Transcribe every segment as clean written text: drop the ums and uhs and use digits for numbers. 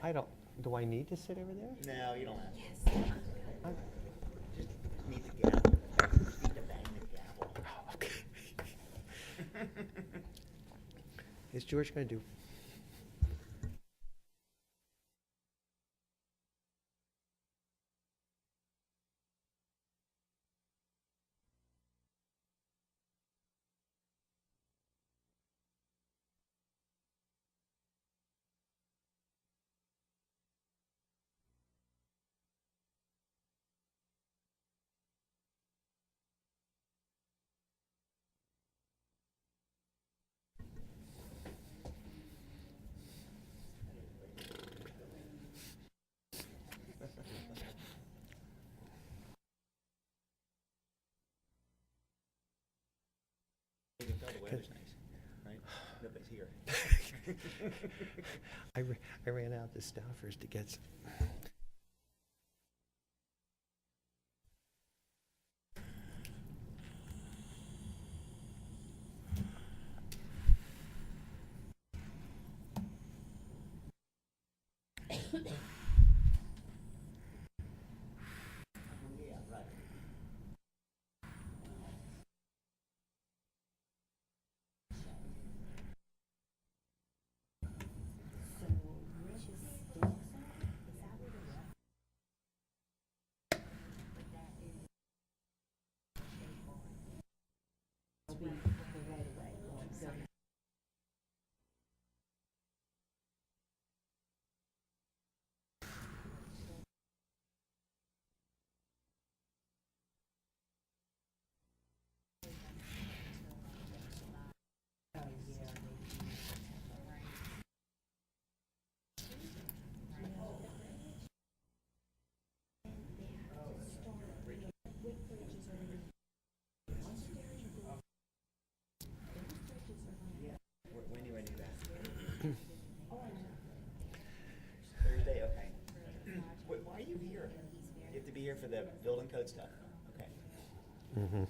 I don't, do I need to sit over there? No, you don't have to. I- Just need the gavel. Need to bang the gavel. Oh, okay. Is George gonna do? You can tell the weather's nice, right? Nobody's here. I ran out the staffers to get some. Yeah, right. When are you ready to do that? Thursday, okay. Why are you here? You have to be here for the building code stuff? Okay. Mm-hmm.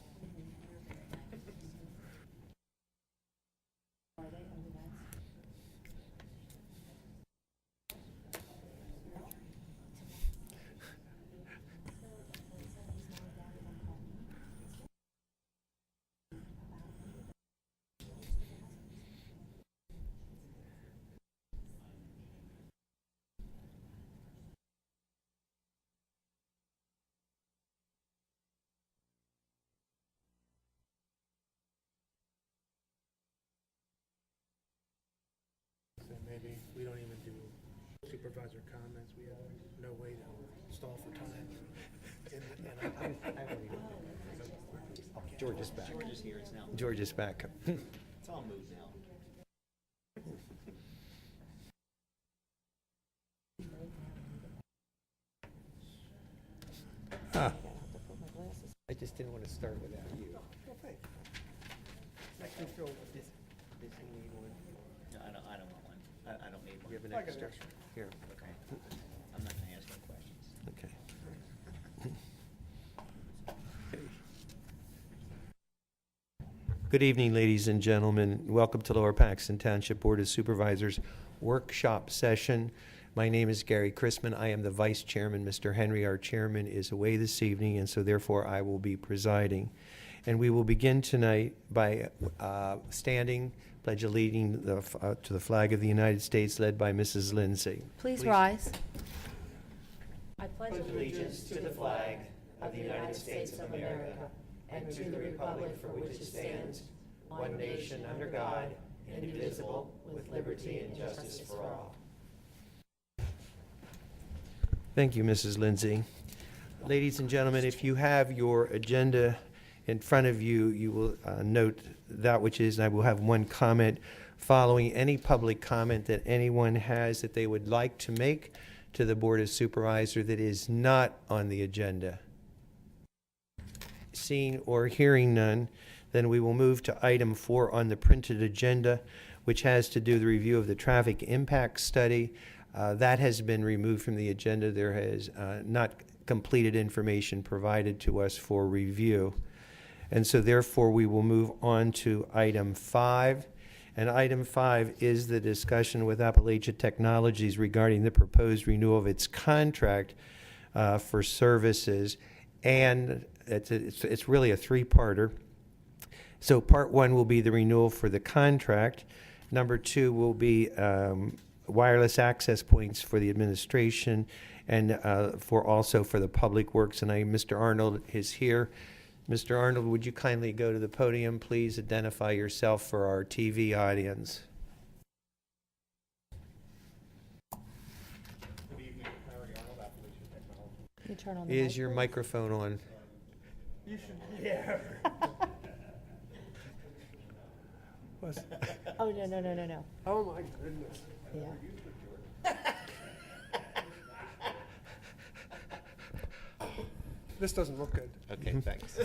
So maybe we don't even do supervisor comments, we have no way to stall for time. George is back. George is here, it's now, George is back. it's all moved now. Ah. I just didn't want to start without you. I can feel Does he need one? No, I don't want one. I don't need one. You have an I got extra? extra. Here, Okay. I'm not gonna ask any questions. okay. Good evening, ladies and gentlemen. Welcome to Lower Paxton Township Board of Supervisors workshop session. My name is Gary Chrisman. I am the vice chairman. Mr. Henry, our chairman, is away this evening, and so therefore I will be presiding. And we will begin tonight by standing, pledge allegiance to the flag of the United States, led by Mrs. Lindsay. Please rise. I pledge allegiance to the flag of the United States of America and to the republic for which it stands, one nation under God, indivisible, with liberty and justice for all. Thank you, Mrs. Lindsay. Ladies and gentlemen, if you have your agenda in front of you, you will note that which is, and I will have one comment following any public comment that anyone has that they would like to make to the Board of Supervisors that is not on the agenda. Seeing or hearing none, then we will move to item 4 on the printed agenda, which has to do with the review of the traffic impact study. That has been removed from the agenda. There has not completed information provided to us for review. And so therefore we will move on to item 5. And item 5 is the discussion with Appalachia Technologies regarding the proposed renewal of its contract for services. And it's really a three-parter. So part 1 will be the renewal for the contract. Number 2 will be wireless access points for the administration and also for the public works. And Mr. Arnold is here. Mr. Arnold, would you kindly go to the podium, please? Identify yourself for our TV audience. Good evening, Harry Arnold, Appalachian Technology. You turn on the Is your mic, microphone on? You should, yeah. Was- please? Oh, no. Oh, my goodness. Yeah. This doesn't look good. Okay, thanks.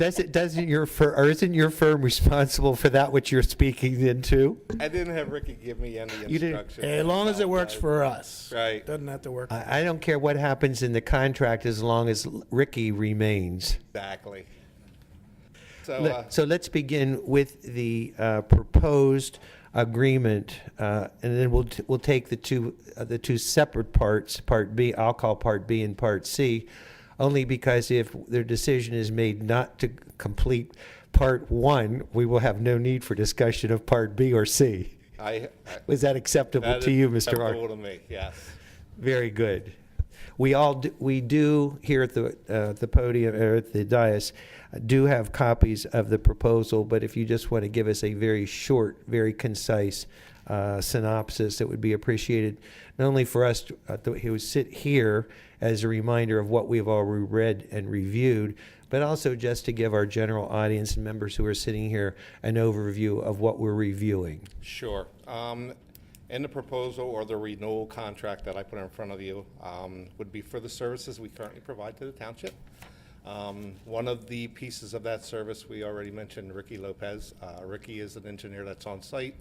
Isn't your firm responsible for that which you're speaking into? I didn't have Ricky give me any You didn't- instructions. As long as it works for us. Right. Doesn't have to work. I don't care what happens in the contract as long as Ricky remains. Exactly. So, So let's begin with the proposed agreement, and then we'll take the two separate parts, Part B, I'll call Part B and Part C, only because if their decision is made not to complete Part 1, we will have no need for discussion of Part B or C. Was that acceptable that to is you, Mr. Art? acceptable to me, yes. Very good. We do here at the podium or at the dais do have copies of the proposal, but if you just want to give us a very short, very concise synopsis, it would be appreciated. Not only for us to sit here as a reminder of what we've already read and reviewed, but also just to give our general audience and members who are sitting here an overview of what we're reviewing. Sure. In the proposal or the renewal contract that I put in front of you would be for the services we currently provide to the township. One of the pieces of that service, we already mentioned Ricky Lopez. Ricky is an engineer that's on site,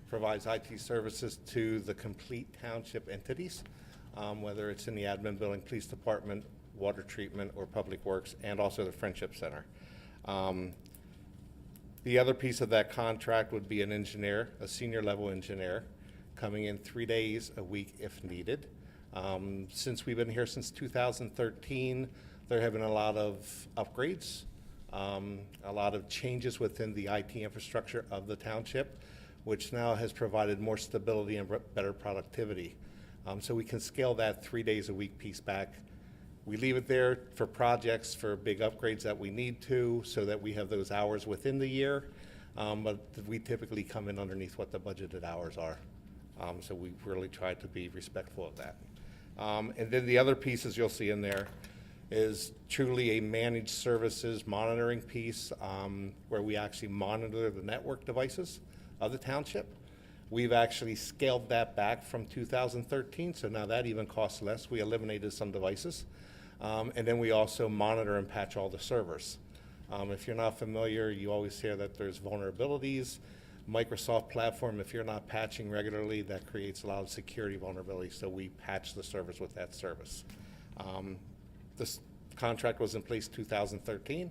provides IT services to the complete township entities, whether it's in the admin building, police department, water treatment, or public works, and also the Friendship Center. The other piece of that contract would be an engineer, a senior level engineer, coming in 3 days a week if needed. Since we've been here since 2013, there have been a lot of upgrades, a lot of changes within the IT infrastructure of the township, which now has provided more stability and better productivity. So we can scale that 3 days a week piece back. We leave it there for projects, for big upgrades that we need to, so that we have those hours within the year. But we typically come in underneath what the budgeted hours are. So we really try to be respectful of that. And then the other pieces you'll see in there is truly a managed services monitoring piece, where we actually monitor the network devices of the township. We've actually scaled that back from 2013, so now that even costs less. We eliminated some devices. And then we also monitor and patch all the servers. If you're not familiar, you always hear that there's vulnerabilities. Microsoft platform, if you're not patching regularly, that creates a lot of security vulnerabilities, so we patch the servers with that service. This contract was in place 2013.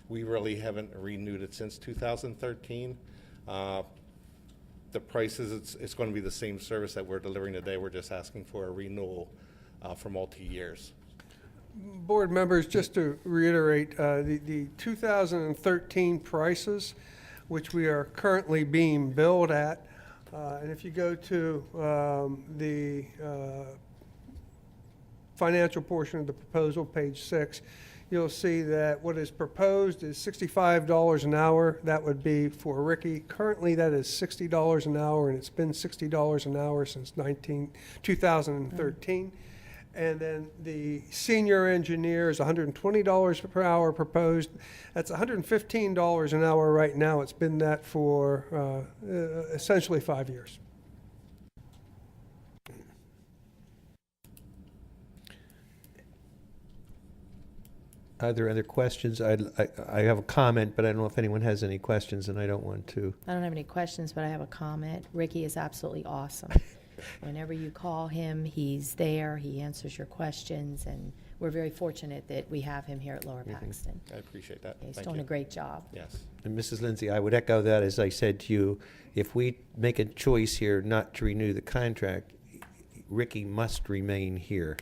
We really haven't renewed it since 2013. The prices, it's going to be the same service that we're delivering today. We're just asking for a renewal for multi-years. Board members, just to reiterate, the 2013 prices, which we are currently being billed at, and if you go to the financial portion of the proposal, page 6, you'll see that what is proposed is $65 an hour. That would be for Ricky. Currently, that is $60 an hour, and it's been $60 an hour since 2013. And then the senior engineer is $120 per hour proposed. That's $115 an hour right now. It's been that for essentially 5 years. Are there other questions? I have a comment, but I don't know if anyone has any questions, and I don't want to. I don't have any questions, but I have a comment. Ricky is absolutely awesome. Whenever you call him, he's there, he answers your questions, and we're very fortunate that we have him here at Lower Paxton. I appreciate that. He's Thank doing you. a great job. Yes. And Mrs. Lindsay, I would echo that, as I said to you, if we make a choice here not to renew the contract, Ricky must remain here.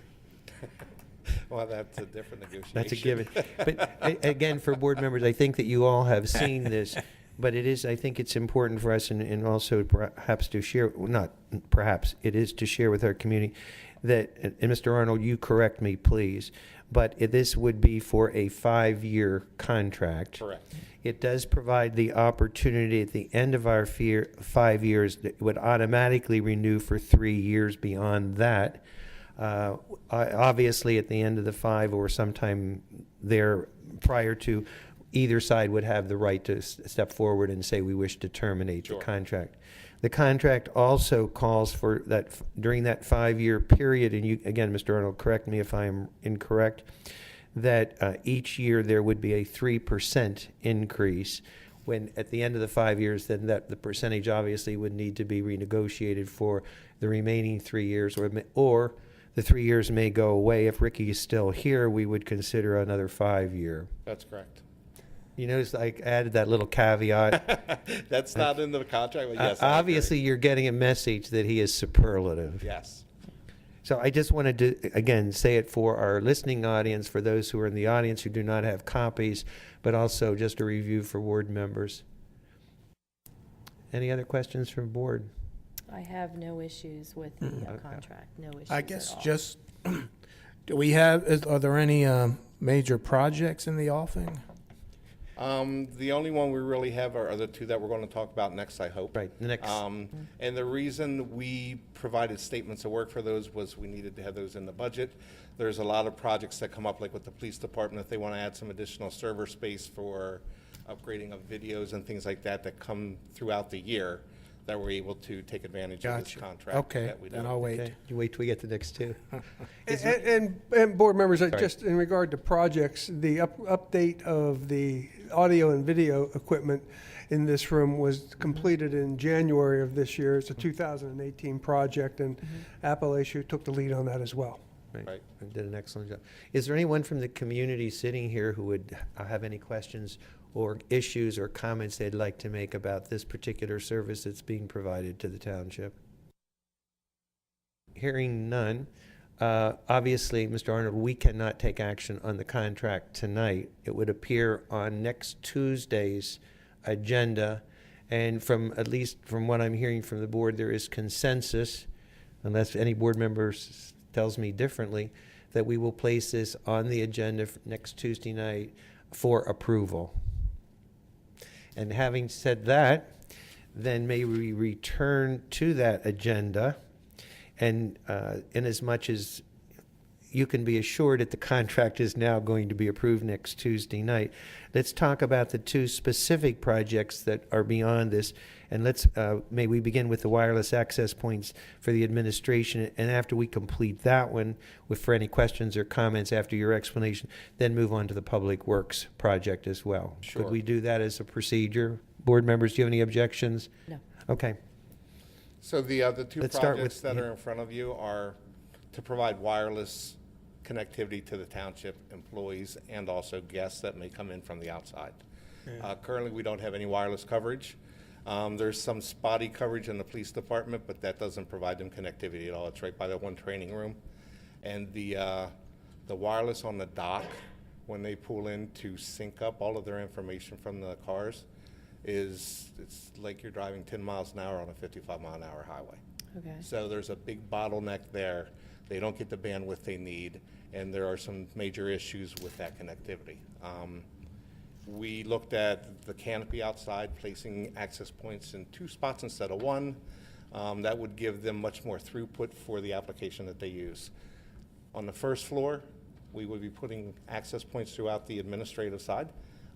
Well, that's a different negotiation. That's a given. But again, for board members, I think that you all have seen this, but I think it's important for us and also perhaps to share, not perhaps, it is to share with our community that, and Mr. Arnold, you correct me, please, but this would be for a 5-year contract. Correct. It does provide the opportunity at the end of our 5 years, that it would automatically renew for 3 years beyond that. Obviously, at the end of the 5 or sometime there prior to, either side would have the right to step forward and say we wish to terminate the Sure. contract. The contract also calls for that during that 5-year period, and you, again, Mr. Arnold, correct me if I am incorrect, that each year there would be a 3% increase. When at the end of the 5 years, then that the percentage obviously would need to be renegotiated for the remaining 3 years, or the 3 years may go away. If Ricky is still here, we would consider another 5-year. That's correct. You notice I added that little caveat. That's not in the contract, but yes. I agree. Obviously, you're getting a message that he is superlative. Yes. So I just wanted to, again, say it for our listening audience, for those who are in the audience who do not have copies, but also just a review for board members. Any other questions from board? I have no issues with the contract, no issues I at guess all. just, do we have, are there any major projects in the offing? The only one we really have are the two that we're going to talk about next, I hope. Right, the next, And the reason we provided statements of work for those was we needed to have those in the budget. There's a lot of projects that come up, like with the police department, if they want to add some additional server space for upgrading of videos and things like that that come throughout the year, that we're able to take advantage of this Gotcha. contract. Okay, that we do. then I'll wait. okay, you wait till we get to the next two. And board members, Sorry. just in regard to projects, the update of the audio and video equipment in this room was completed in January of this year. It's a 2018 project, and Appalachia took the lead on that as well. Right. And did an excellent job. Is there anyone from the community sitting here who would have any questions or issues or comments they'd like to make about this particular service that's being provided to the township? Hearing none, obviously, Mr. Arnold, we cannot take action on the contract tonight. It would appear on next Tuesday's agenda, and at least from what I'm hearing from the board, there is consensus, unless any board member tells me differently, that we will place this on the agenda for next Tuesday night for approval. And having said that, then may we return to that agenda, and in as much as you can be assured that the contract is now going to be approved next Tuesday night, let's talk about the two specific projects that are beyond this. And may we begin with the wireless access points for the administration, and after we complete that one, for any questions or comments after your explanation, then move on to the Public Works project as well. Sure. Could we do that as a procedure? Board members, do you have any objections? No. Okay. So the two Let's start projects with- that are in front of you are to provide wireless connectivity to the township employees and also guests that may come in from the outside. Currently, we don't have any wireless coverage. There's some spotty coverage in the police department, but that doesn't provide them connectivity at all. It's right by the one training room. And the wireless on the dock, when they pull in to sync up all of their information from the cars, it's like you're driving 10 miles an hour on a 55-mile-an-hour highway. Okay. So there's a big bottleneck there. They don't get the bandwidth they need, and there are some major issues with that connectivity. We looked at the canopy outside, placing access points in 2 spots instead of 1. That would give them much more throughput for the application that they use. On the first floor, we would be putting access points throughout the administrative side.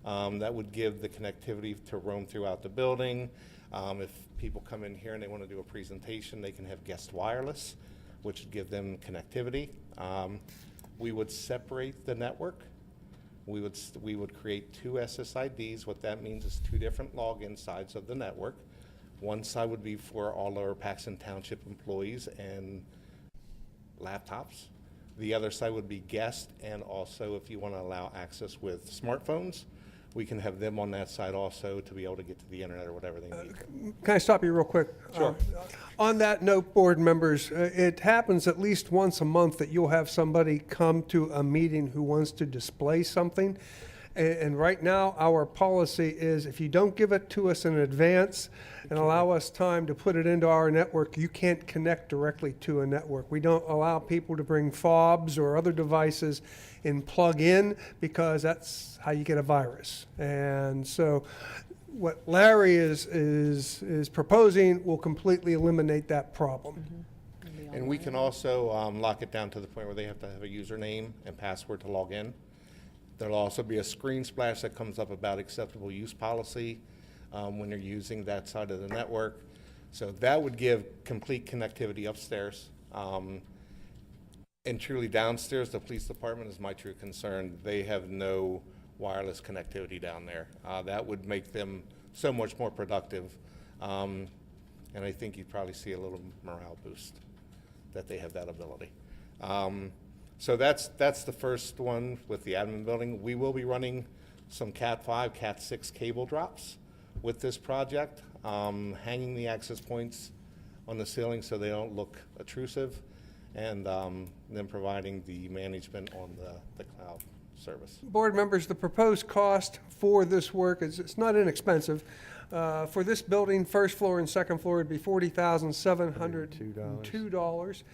That would give the connectivity to roam throughout the building. If people come in here and they want to do a presentation, they can have guest wireless, which would give them connectivity. We would separate the network. We would create 2 SSIDs. What that means is 2 different login sides of the network. One side would be for all Lower Paxton Township employees and laptops. The other side would be guests, and also if you want to allow access with smartphones, we can have them on that side also to be able to get to the internet or whatever they need. Can I stop you real quick? Sure. On that note, board members, it happens at least once a month that you'll have somebody come to a meeting who wants to display something. And right now, our policy is if you don't give it to us in advance and allow us time to put it into our network, you can't connect directly to a network. We don't allow people to bring fobs or other devices and plug in, because that's how you get a virus. And so what Larry is proposing will completely eliminate that problem. And we can also lock it down to the point where they have to have a username and password to log in. There'll also be a screen splash that comes up about acceptable use policy when you're using that side of the network. So that would give complete connectivity upstairs. And truly downstairs, the police department is my true concern. They have no wireless connectivity down there. That would make them so much more productive. And I think you'd probably see a little morale boost that they have that ability. So that's the first one with the admin building. We will be running some Cat 5, Cat 6 cable drops with this project, hanging the access points on the ceiling so they don't look intrusive, and then providing the management on the cloud service. Board members, the proposed cost for this work is, it's not inexpensive. For this building, first floor and second floor would be $40,702.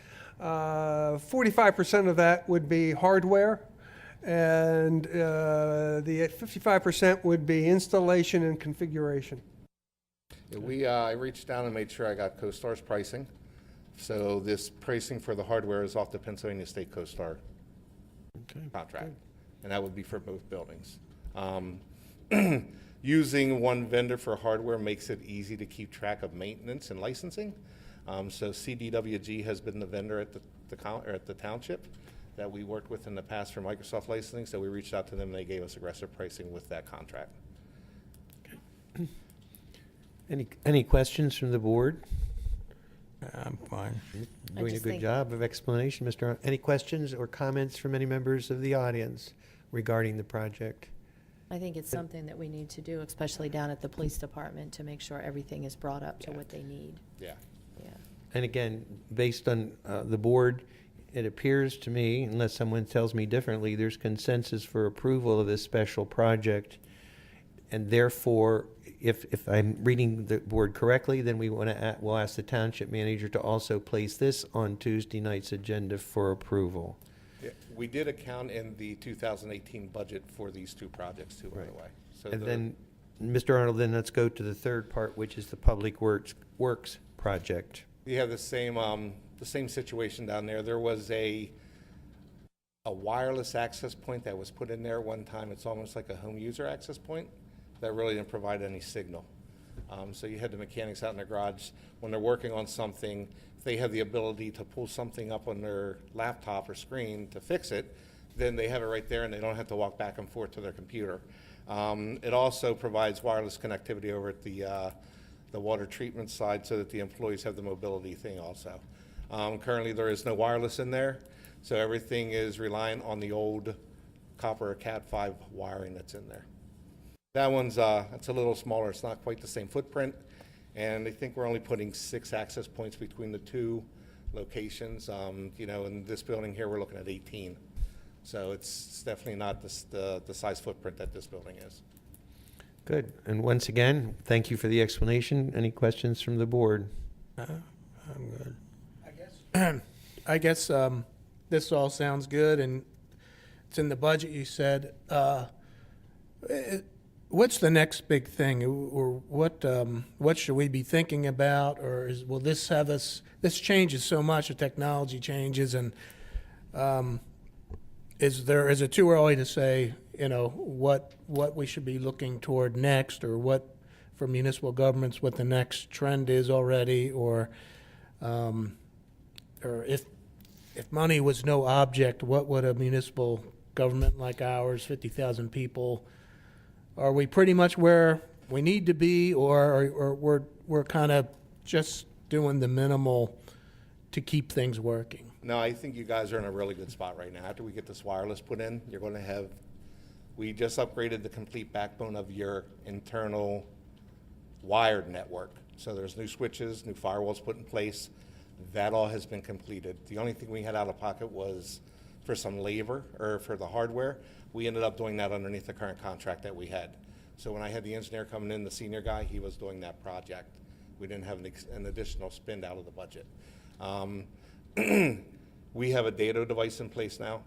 45% of that would be hardware, and the 55% would be installation and configuration. I reached down and made sure I got CoStar's pricing. So this pricing for the hardware is off the Pennsylvania State CoStar contract, and that would be for both buildings. Using one vendor for hardware makes it easy to keep track of maintenance and licensing. So CDWG has been the vendor at the township that we worked with in the past for Microsoft licensing. So we reached out to them and they gave us aggressive pricing with that contract. Any questions from the board? I'm fine. Doing a just good think- job of explanation, Mr. Arnold. Any questions or comments from any members of the audience regarding the project? I think it's something that we need to do, especially down at the police department, to make sure everything is brought up to what they need. Yeah. Yeah. And again, based on the board, it appears to me, unless someone tells me differently, there's consensus for approval of this special project. And therefore, if I'm reading the board correctly, then we'll ask the township manager to also place this on Tuesday night's agenda for approval. Yeah, we did account in the 2018 budget for these two projects too, by the way. So And they're- then, Mr. Arnold, then let's go to the third part, which is the Public Works project. you have the same situation down there. There was a wireless access point that was put in there one time. It's almost like a home user access point that really didn't provide any signal. So you had the mechanics out in their garage, when they're working on something, if they have the ability to pull something up on their laptop or screen to fix it, then they have it right there and they don't have to walk back and forth to their computer. It also provides wireless connectivity over at the water treatment side so that the employees have the mobility thing also. Currently, there is no wireless in there, so everything is reliant on the old copper Cat 5 wiring that's in there. That one's it's a little smaller. It's not quite the same footprint, and I think we're only putting 6 access points between the two locations. In this building here, we're looking at 18. So it's definitely not the size footprint that this building is. Good. And once again, thank you for the explanation. Any questions from the board? I'm good. I guess this all sounds good, and it's in the budget, you said. What's the next big thing, or what should we be thinking about, or will this have us? This changes so much. The technology changes, and is it too early to say, what we should be looking toward next, or what for municipal governments, what the next trend is already, or if money was no object, what would a municipal government like ours, 50,000 people, are we pretty much where we need to be, or we're kind of just doing the minimal to keep things working? No, I think you guys are in a really good spot right now. After we get this wireless put in, you're going to have, we just upgraded the complete backbone of your internal wired network. So there's new switches, new firewalls put in place. That all has been completed. The only thing we had out of pocket was for some labor or for the hardware. We ended up doing that underneath the current contract that we had. So when I had the engineer coming in, the senior guy, he was doing that project. We didn't have an additional spend out of the budget. We have a data device in place now.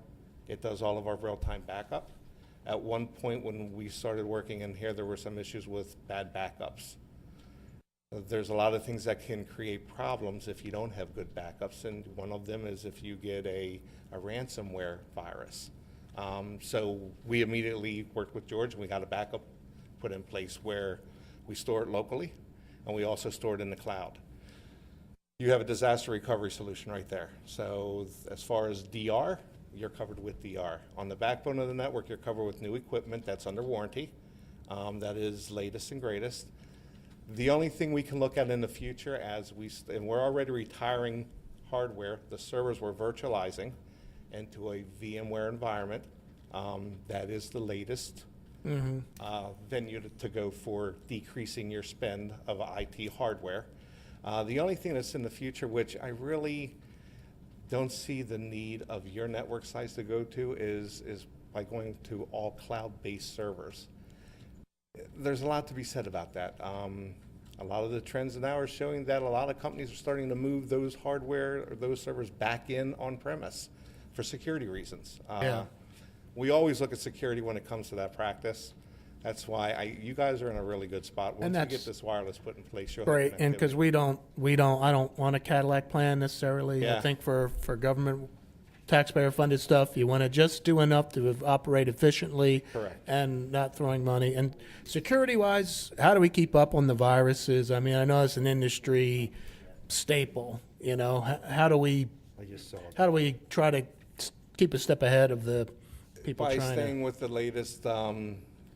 It does all of our real-time backup. At one point when we started working in here, there were some issues with bad backups. There's a lot of things that can create problems if you don't have good backups, and one of them is if you get a ransomware virus. So we immediately worked with George, and we got a backup put in place where we store it locally, and we also store it in the cloud. You have a disaster recovery solution right there. So as far as DR, you're covered with DR. On the backbone of the network, you're covered with new equipment that's under warranty. That is latest and greatest. The only thing we can look at in the future and we're already retiring hardware, the servers we're virtualizing into a VMware environment. That is the latest venue to go for decreasing your spend of IT hardware. The only thing that's in the future, which I really don't see the need of your network size to go to, is by going to all cloud-based servers. There's a lot to be said about that. A lot of the trends now are showing that a lot of companies are starting to move those hardware or those servers back in on premise for security reasons. Yeah. We always look at security when it comes to that practice. That's why you guys are in a really good spot. Once we get that's this wireless put in place, you'll have Right, and because connectivity. I don't want a Cadillac plan necessarily. I Yeah. think for government taxpayer-funded stuff, you want to just do enough to operate efficiently. Correct. And not throwing money. And security-wise, how do we keep up on the viruses? I mean, I know it's an industry staple, you know. How do we I just saw it. try to keep a step ahead of the people By trying staying to? with the latest,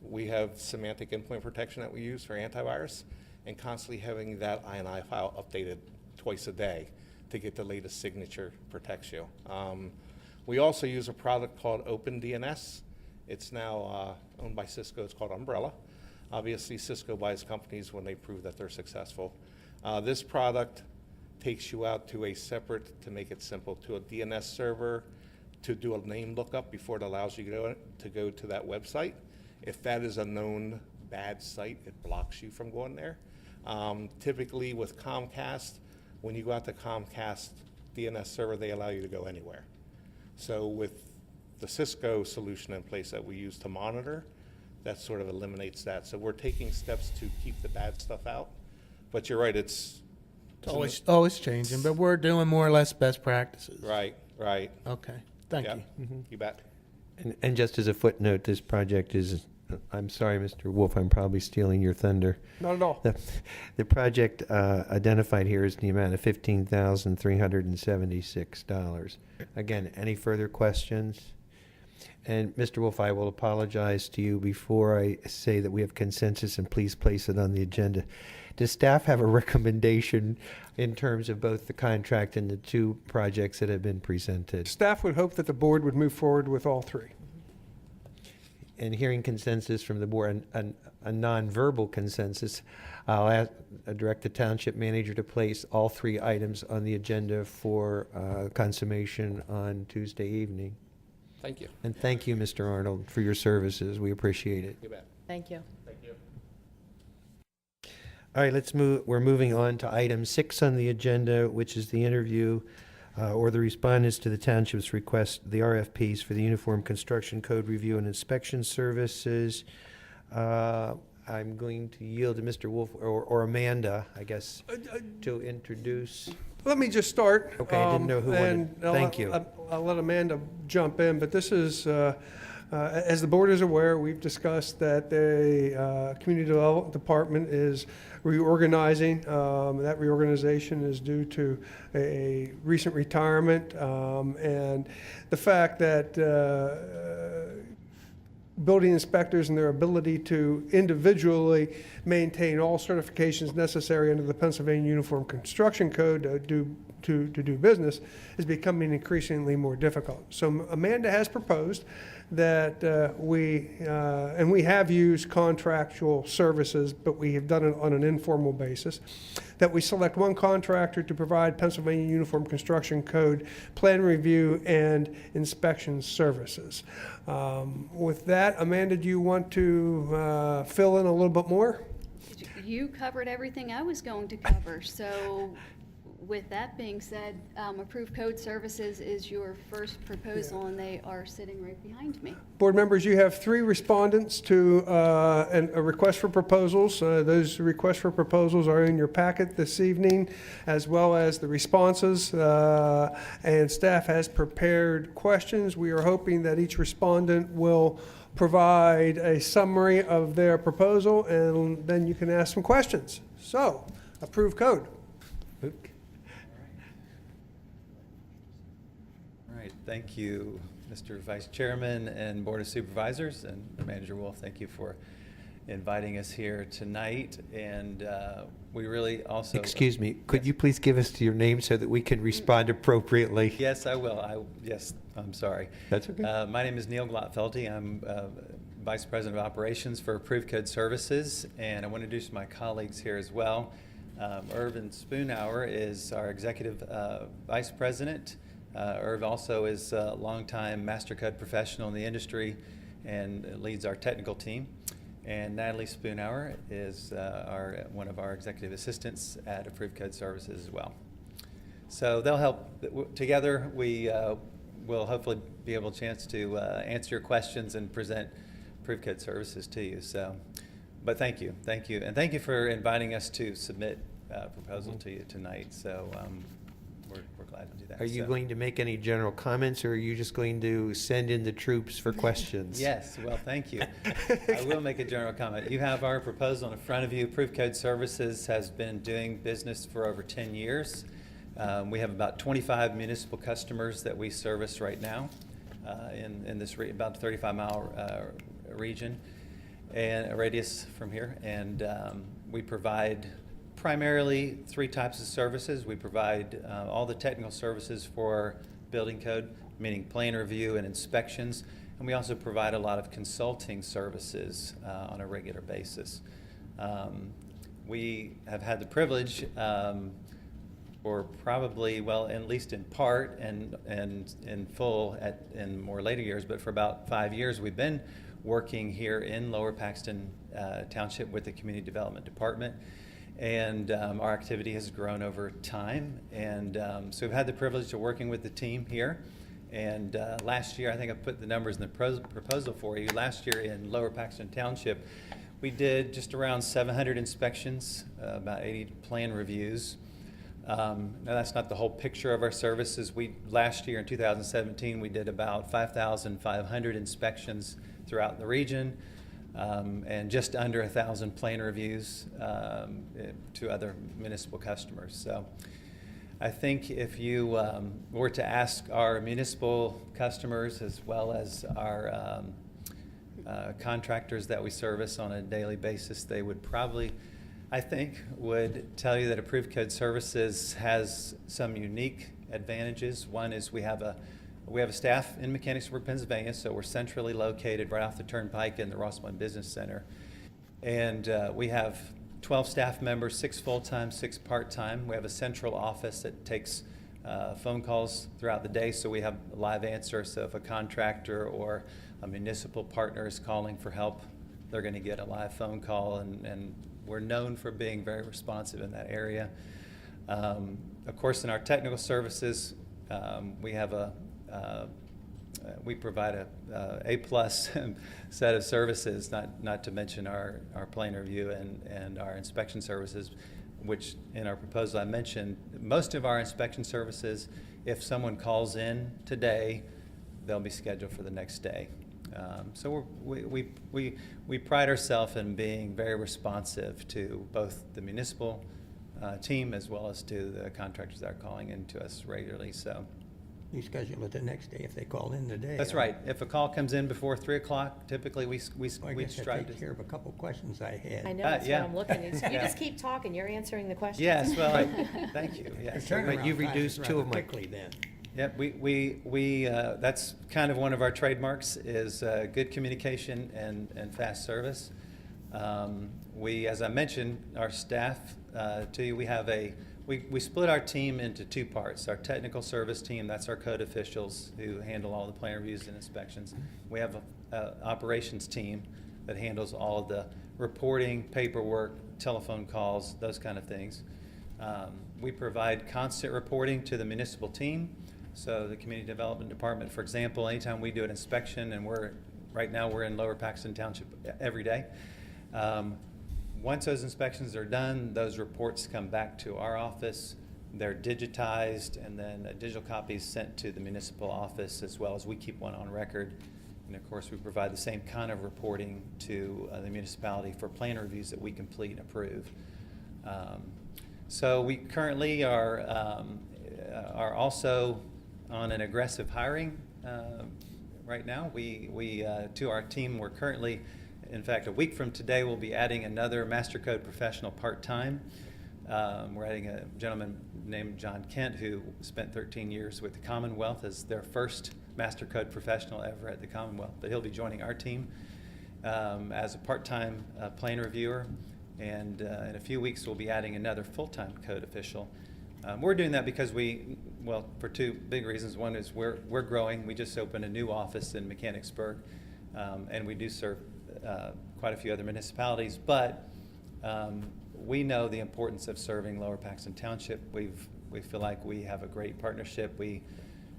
we have semantic endpoint protection that we use for antivirus, and constantly having that INI file updated twice a day to get the latest signature protects you. We also use a product called OpenDNS. It's now owned by Cisco. It's called Umbrella. Obviously, Cisco buys companies when they prove that they're successful. This product takes you out to a separate, to make it simple, to a DNS server to do a name lookup before it allows you to go to that website. If that is a known bad site, it blocks you from going there. Typically with Comcast, when you go out to Comcast DNS server, they allow you to go anywhere. So with the Cisco solution in place that we use to monitor, that sort of eliminates that. So we're taking steps to keep the bad stuff out. But you're right, it's Always changing, but we're doing more or less best practices. right. Okay, thank Yeah, you. you bet. And just as a footnote, this project is, I'm sorry, Mr. Wolf, I'm probably stealing your thunder. Not at all. The project identified here is the amount of $15,376. Again, any further questions? And Mr. Wolf, I will apologize to you before I say that we have consensus, and please place it on the agenda. Does staff have a recommendation in terms of both the contract and the two projects that have been presented? Staff would hope that the board would move forward with all three. And hearing consensus from the board, a nonverbal consensus, I'll direct the township manager to place all three items on the agenda for consummation on Tuesday evening. Thank you. And thank you, Mr. Arnold, for your services. We appreciate it. You bet. Thank you. Thank you. All right, let's move. We're moving on to item 6 on the agenda, which is the interview or the respondents to the township's request, the RFPs for the Uniform Construction Code Review and Inspection Services. I'm going to yield to Mr. Wolf or Amanda, I guess, to introduce. Let me just start. Okay, I didn't know who wanted- and I'll thank let- you. I'll let Amanda jump in, but this is, as the board is aware, we've discussed that the Community Development Department is reorganizing. That reorganization is due to a recent retirement, and the fact that building inspectors and their ability to individually maintain all certifications necessary under the Pennsylvania Uniform Construction Code to do business is becoming increasingly more difficult. So Amanda has proposed that and we have used contractual services, but we have done it on an informal basis, that we select one contractor to provide Pennsylvania Uniform Construction Code plan review and inspection services. With that, Amanda, do you want to fill in a little bit more? You covered everything I was going to cover, so with that being said, Approved Code Services is your first proposal, and they are sitting right behind me. Board members, you have 3 respondents to a request for proposals. Those requests for proposals are in your packet this evening, as well as the responses, and staff has prepared questions. We are hoping that each respondent will provide a summary of their proposal, and then you can ask some questions. So, approved code. Luke? All right, thank you, Mr. Vice Chairman and Board of Supervisors, and Manager Wolf, thank you for inviting us here tonight. And we really also... Excuse me, could you please give us your name so that we can respond appropriately? Yes, I will. Yes, I'm sorry. That's okay. My name is Neil Glotfelty. I'm Vice President of Operations for Approved Code Services, and I want to introduce my colleagues here as well. Irvin Spoonhour is our Executive Vice President. Irv also is a longtime MasterCode professional in the industry and leads our technical team. And Natalie Spoonhour is one of our executive assistants at Approved Code Services as well. So they'll help. Together, we will hopefully be able to chance to answer your questions and present Approved Code Services to you. So, but thank you, and thank you for inviting us to submit a proposal to you tonight. So we're glad to do that. Are you So- going to make any general comments, or are you just going to send in the troops for questions? Yes, well, thank you. I will make a general comment. You have our proposal in front of you. Approved Code Services has been doing business for over 10 years. We have about 25 municipal customers that we service right now in this about 35-mile region and a radius from here. And we provide primarily 3 types of services. We provide all the technical services for building code, meaning plan review and inspections. And we also provide a lot of consulting services on a regular basis. We have had the privilege for probably, well, at least in part and in full in more later years, but for about 5 years, we've been working here in Lower Paxton Township with the Community Development Department. And our activity has grown over time. And so we've had the privilege of working with the team here. And last year, I think I put the numbers in the proposal for you. Last year in Lower Paxton Township, we did just around 700 inspections, about 80 plan reviews. Now that's not the whole picture of our services. Last year in 2017, we did about 5,500 inspections throughout the region. And just under 1,000 plan reviews to other municipal customers. So I think if you were to ask our municipal customers as well as our contractors that we service on a daily basis, they would probably, I think, would tell you that Approved Code Services has some unique advantages. One is we have a staff in Mechanicsburg, Pennsylvania, so we're centrally located right off the Turnpike in the Rossman Business Center. And we have 12 staff members, 6 full-time, 6 part-time. We have a central office that takes phone calls throughout the day, so we have a live answer. So if a contractor or a municipal partner is calling for help, they're going to get a live phone call, and we're known for being very responsive in that area. Of course, in our technical services, we have we provide a A-plus set of services, not to mention our plan review and our inspection services, which in our proposal I mentioned. Most of our inspection services, if someone calls in today, they'll be scheduled for the next day. So we pride ourselves in being very responsive to both the municipal team as well as to the contractors that are calling in to us regularly. So you schedule it the next day if they call in today. That's right. If a call comes in before 3 o'clock, typically we Well, I guess that strive takes to. care of a couple questions I had. I know, Uh, that's yeah. what I'm looking at. You Yeah. just keep talking, you're answering the questions. Yes, well, thank you, The yes. turnaround you've time is reduced two rather of my- quickly then. Yep, that's kind of one of our trademarks is good communication and fast service. As I mentioned, our staff, to you, we split our team into two parts. Our technical service team, that's our code officials who handle all the plan reviews and inspections. We have a operations team that handles all of the reporting, paperwork, telephone calls, those kind of things. We provide constant reporting to the municipal team. So the Community Development Department, for example, anytime we do an inspection, and right now we're in Lower Paxton Township every day. Once those inspections are done, those reports come back to our office. They're digitized, and then a digital copy is sent to the municipal office, as well as we keep one on record. And of course, we provide the same kind of reporting to the municipality for plan reviews that we complete and approve. So we currently are also on an aggressive hiring right now. To our team, we're currently, in fact, a week from today, we'll be adding another MasterCode professional part-time. We're adding a gentleman named John Kent, who spent 13 years with the Commonwealth as their first MasterCode professional ever at the Commonwealth. But he'll be joining our team as a part-time plan reviewer. And in a few weeks, we'll be adding another full-time code official. We're doing that because for two big reasons. One is we're growing. We just opened a new office in Mechanicsburg, and we do serve quite a few other municipalities. But we know the importance of serving Lower Paxton Township. We feel like we have a great partnership. We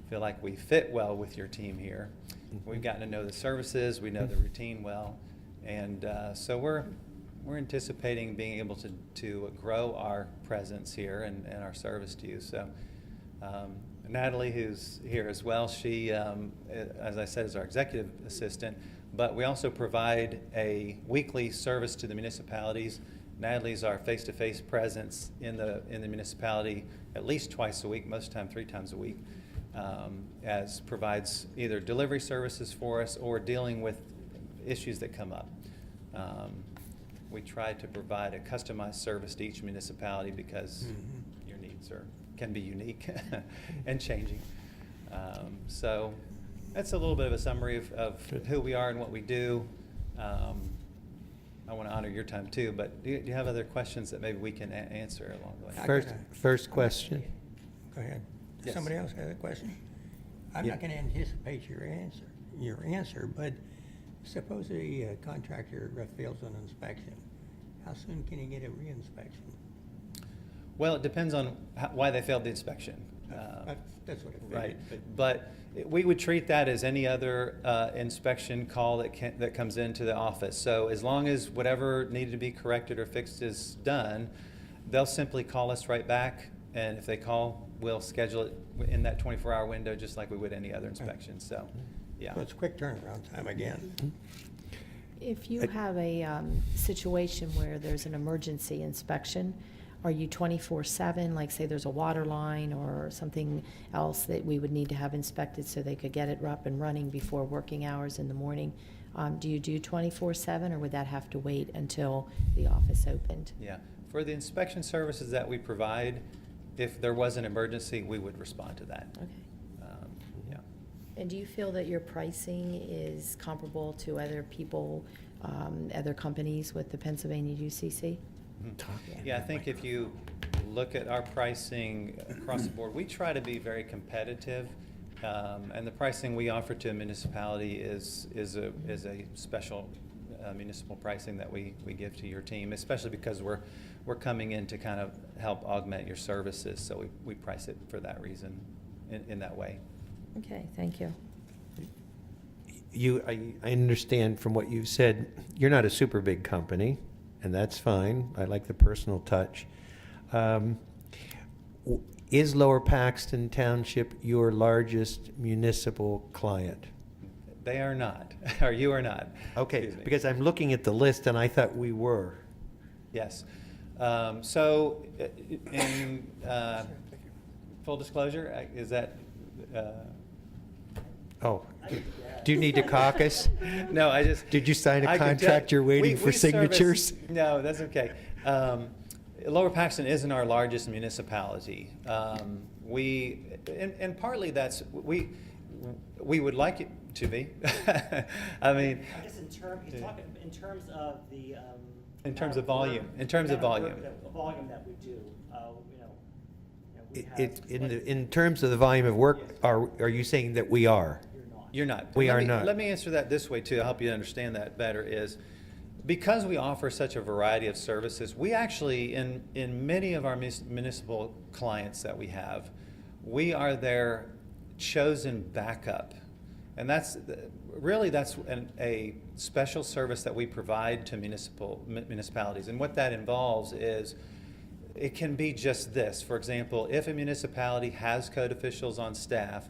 feel like we fit well with your team here. We've gotten to know the services. We know the routine well, and so we're anticipating being able to grow our presence here and our service to you. So Natalie, who's here as well, she, as I said, is our executive assistant, but we also provide a weekly service to the municipalities. Natalie's our face-to-face presence in the municipality at least twice a week, most of the time 3 times a week, as provides either delivery services for us or dealing with issues that come up. We try to provide a customized service to each municipality because your needs can be unique and changing. So that's a little bit of a summary of who we are and what we do. I want to honor your time too, but do you have other questions that maybe we can answer along the way? First question. Go ahead. Yes. Somebody else has a question? I'm Yeah. not going to anticipate your answer, but suppose a contractor fails an inspection. How soon can he get a re-inspection? Well, it depends on why they failed the inspection. That's what it Right, but we would treat that as any other inspection call that comes into the office. So as long as whatever needed to be corrected or fixed is done, they'll simply call us right back, and if they call, we'll schedule it in that 24-hour window, just like we would any other inspection. So, yeah. So it's quick turnaround time again. If you have a situation where there's an emergency inspection, are you 24/7, like say there's a water line or something else that we would need to have inspected so they could get it up and running before working hours in the morning? Do you do 24/7, or would that have to wait until the office opened? Yeah, for the inspection services that we provide, if there was an emergency, we would respond to that. Okay. Yeah. And do you feel that your pricing is comparable to other people, other companies with the Pennsylvania UCC? Yeah, I think if you look at our pricing across the board, we try to be very competitive. And the pricing we offer to a municipality is a special municipal pricing that we give to your team, especially because we're coming in to kind of help augment your services. So we price it for that reason, in that way. Okay, thank you. I understand from what you've said, you're not a super big company, and that's fine. I like the personal touch. Is Lower Paxton Township your largest municipal client? They are not, or you are not. Okay, Excuse me. because I'm looking at the list and I thought we were. Yes. So, in full disclosure, is that Oh, do you need to caucus? No, I just. Did you sign a I can contract? tell- You're waiting we- for we service- signatures? No, that's okay. Lower Paxton isn't our largest municipality. And partly that's, we would like it to be. I mean, I guess he's talking in terms of the. In terms of amount volume, work- in terms of amount work volume. The volume that we do, we have. In terms of the volume of work, are you saying that we are? You're not. We Let are me- not. Let me answer that this way too, to help you understand that better, is because we offer such a variety of services, we actually, in many of our municipal clients that we have, we are their chosen backup. And that's a special service that we provide to municipalities. And what that involves is, it can be just this. For example, if a municipality has code officials on staff,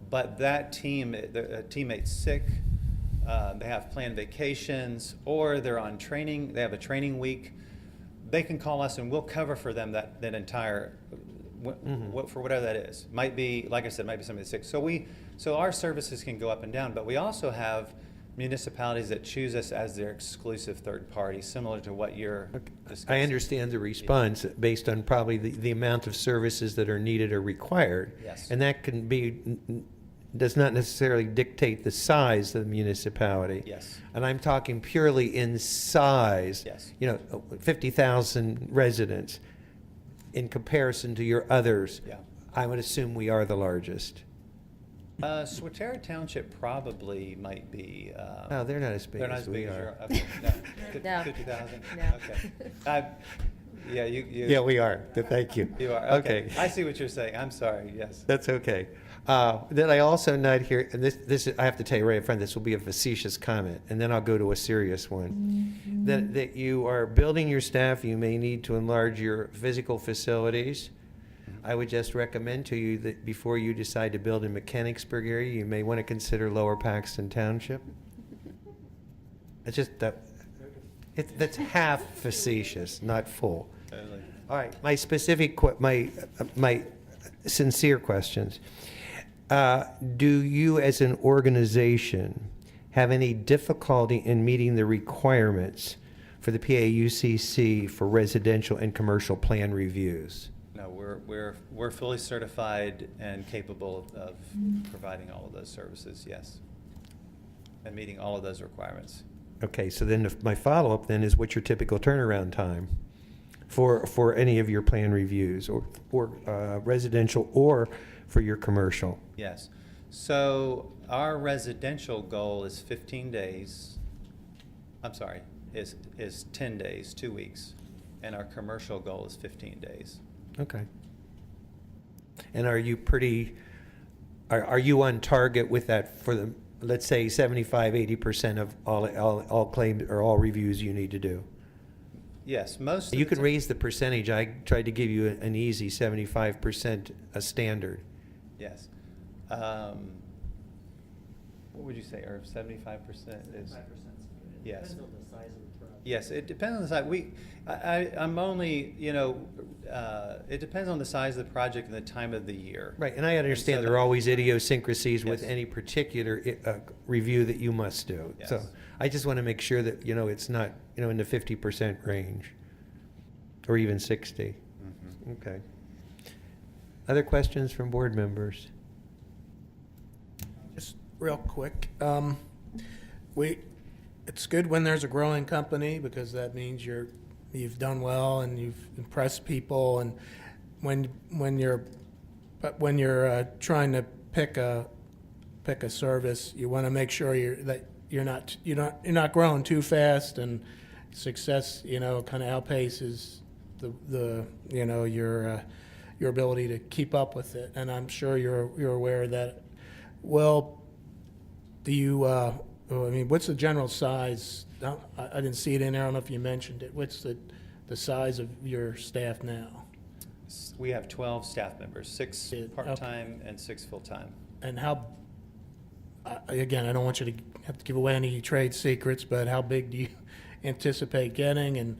but that teammate's sick, they have planned vacations, or they're on training, they have a training week, they can call us and we'll cover for them that entire, for whatever that is. Might be, like I said, might be somebody sick. So our services can go up and down, but we also have municipalities that choose us as their exclusive third party, similar to what you're discussing. I understand the response based on probably the amount of services that are needed or required. Yes. And that does not necessarily dictate the size of the municipality. Yes. And I'm talking purely in size. Yes. 50,000 residents in comparison to your others. Yeah. I would assume we are the largest. Swatara Township probably might be. No, they're not as big They're not as as we big as are. your, okay, no. No. 50,000? No. Okay. Yeah, you. Yeah, we are. Thank you. You are, okay. I see what you're saying. I'm sorry, yes. That's okay. Then I also note here, and this I have to tell you right up front, this will be a facetious comment, and then I'll go to a serious one. That you are building your staff, you may need to enlarge your physical facilities. I would just recommend to you that before you decide to build in Mechanicsburg area, you may want to consider Lower Paxton Township. It's just that's half facetious, not full. Totally. All right, my specific, my sincere questions. Do you as an organization have any difficulty in meeting the requirements for the PAUCC for residential and commercial plan reviews? No, we're fully certified and capable of providing all of those services, yes. And meeting all of those requirements. Okay, so then my follow-up then is, what's your typical turnaround time for any of your plan reviews, or residential or for your commercial? Yes. So our residential goal is 15 days. I'm sorry, is 10 days, 2 weeks. And our commercial goal is 15 days. Okay. And are you are you on target with that for the, let's say, 75-80% of all claims or all reviews you need to do? Yes, most of You the can ti- raise the percentage. I tried to give you an easy 75% a standard. Yes. What would you say, Irv? 75% is? 5%. Yes. Depends on the size of the project. Yes, it depends on the size. I'm only, it depends on the size of the project and the time of the year. Right, and I understand so there are always idiosyncrasies with Yes. any particular review that you must do. So Yes. I just want to make sure that, it's not, in the 50% range, or even 60. Mhm. Okay. Other questions from board members? Just real quick, it's good when there's a growing company, because that means you've done well and you've impressed people. And when you're trying to pick a service, you want to make sure you're not growing too fast, and success kind of outpaces your ability to keep up with it. And I'm sure you're aware of that. Well, do you? What's the general size? I didn't see it in there. I don't know if you mentioned it. What's the size of your staff now? We have 12 staff members, 6 Okay. part-time and 6 full-time. And how? Again, I don't want you to have to give away any trade secrets, but how big do you anticipate getting? And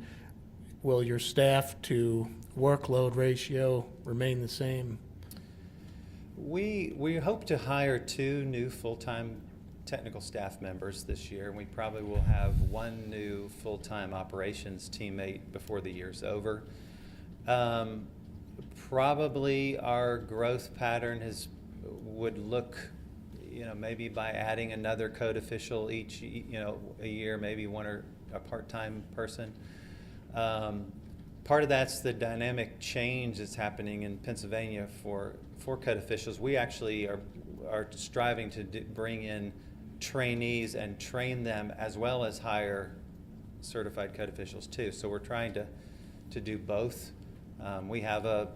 will your staff to workload ratio remain the same? We hope to hire 2 new full-time technical staff members this year, and we probably will have 1 new full-time operations teammate before the year's over. Probably our growth pattern would look, maybe by adding another code official each, a year, maybe 1 or a part-time person. Part of that's the dynamic change that's happening in Pennsylvania for code officials. We actually are striving to bring in trainees and train them, as well as hire certified code officials too. So we're trying to do both. We have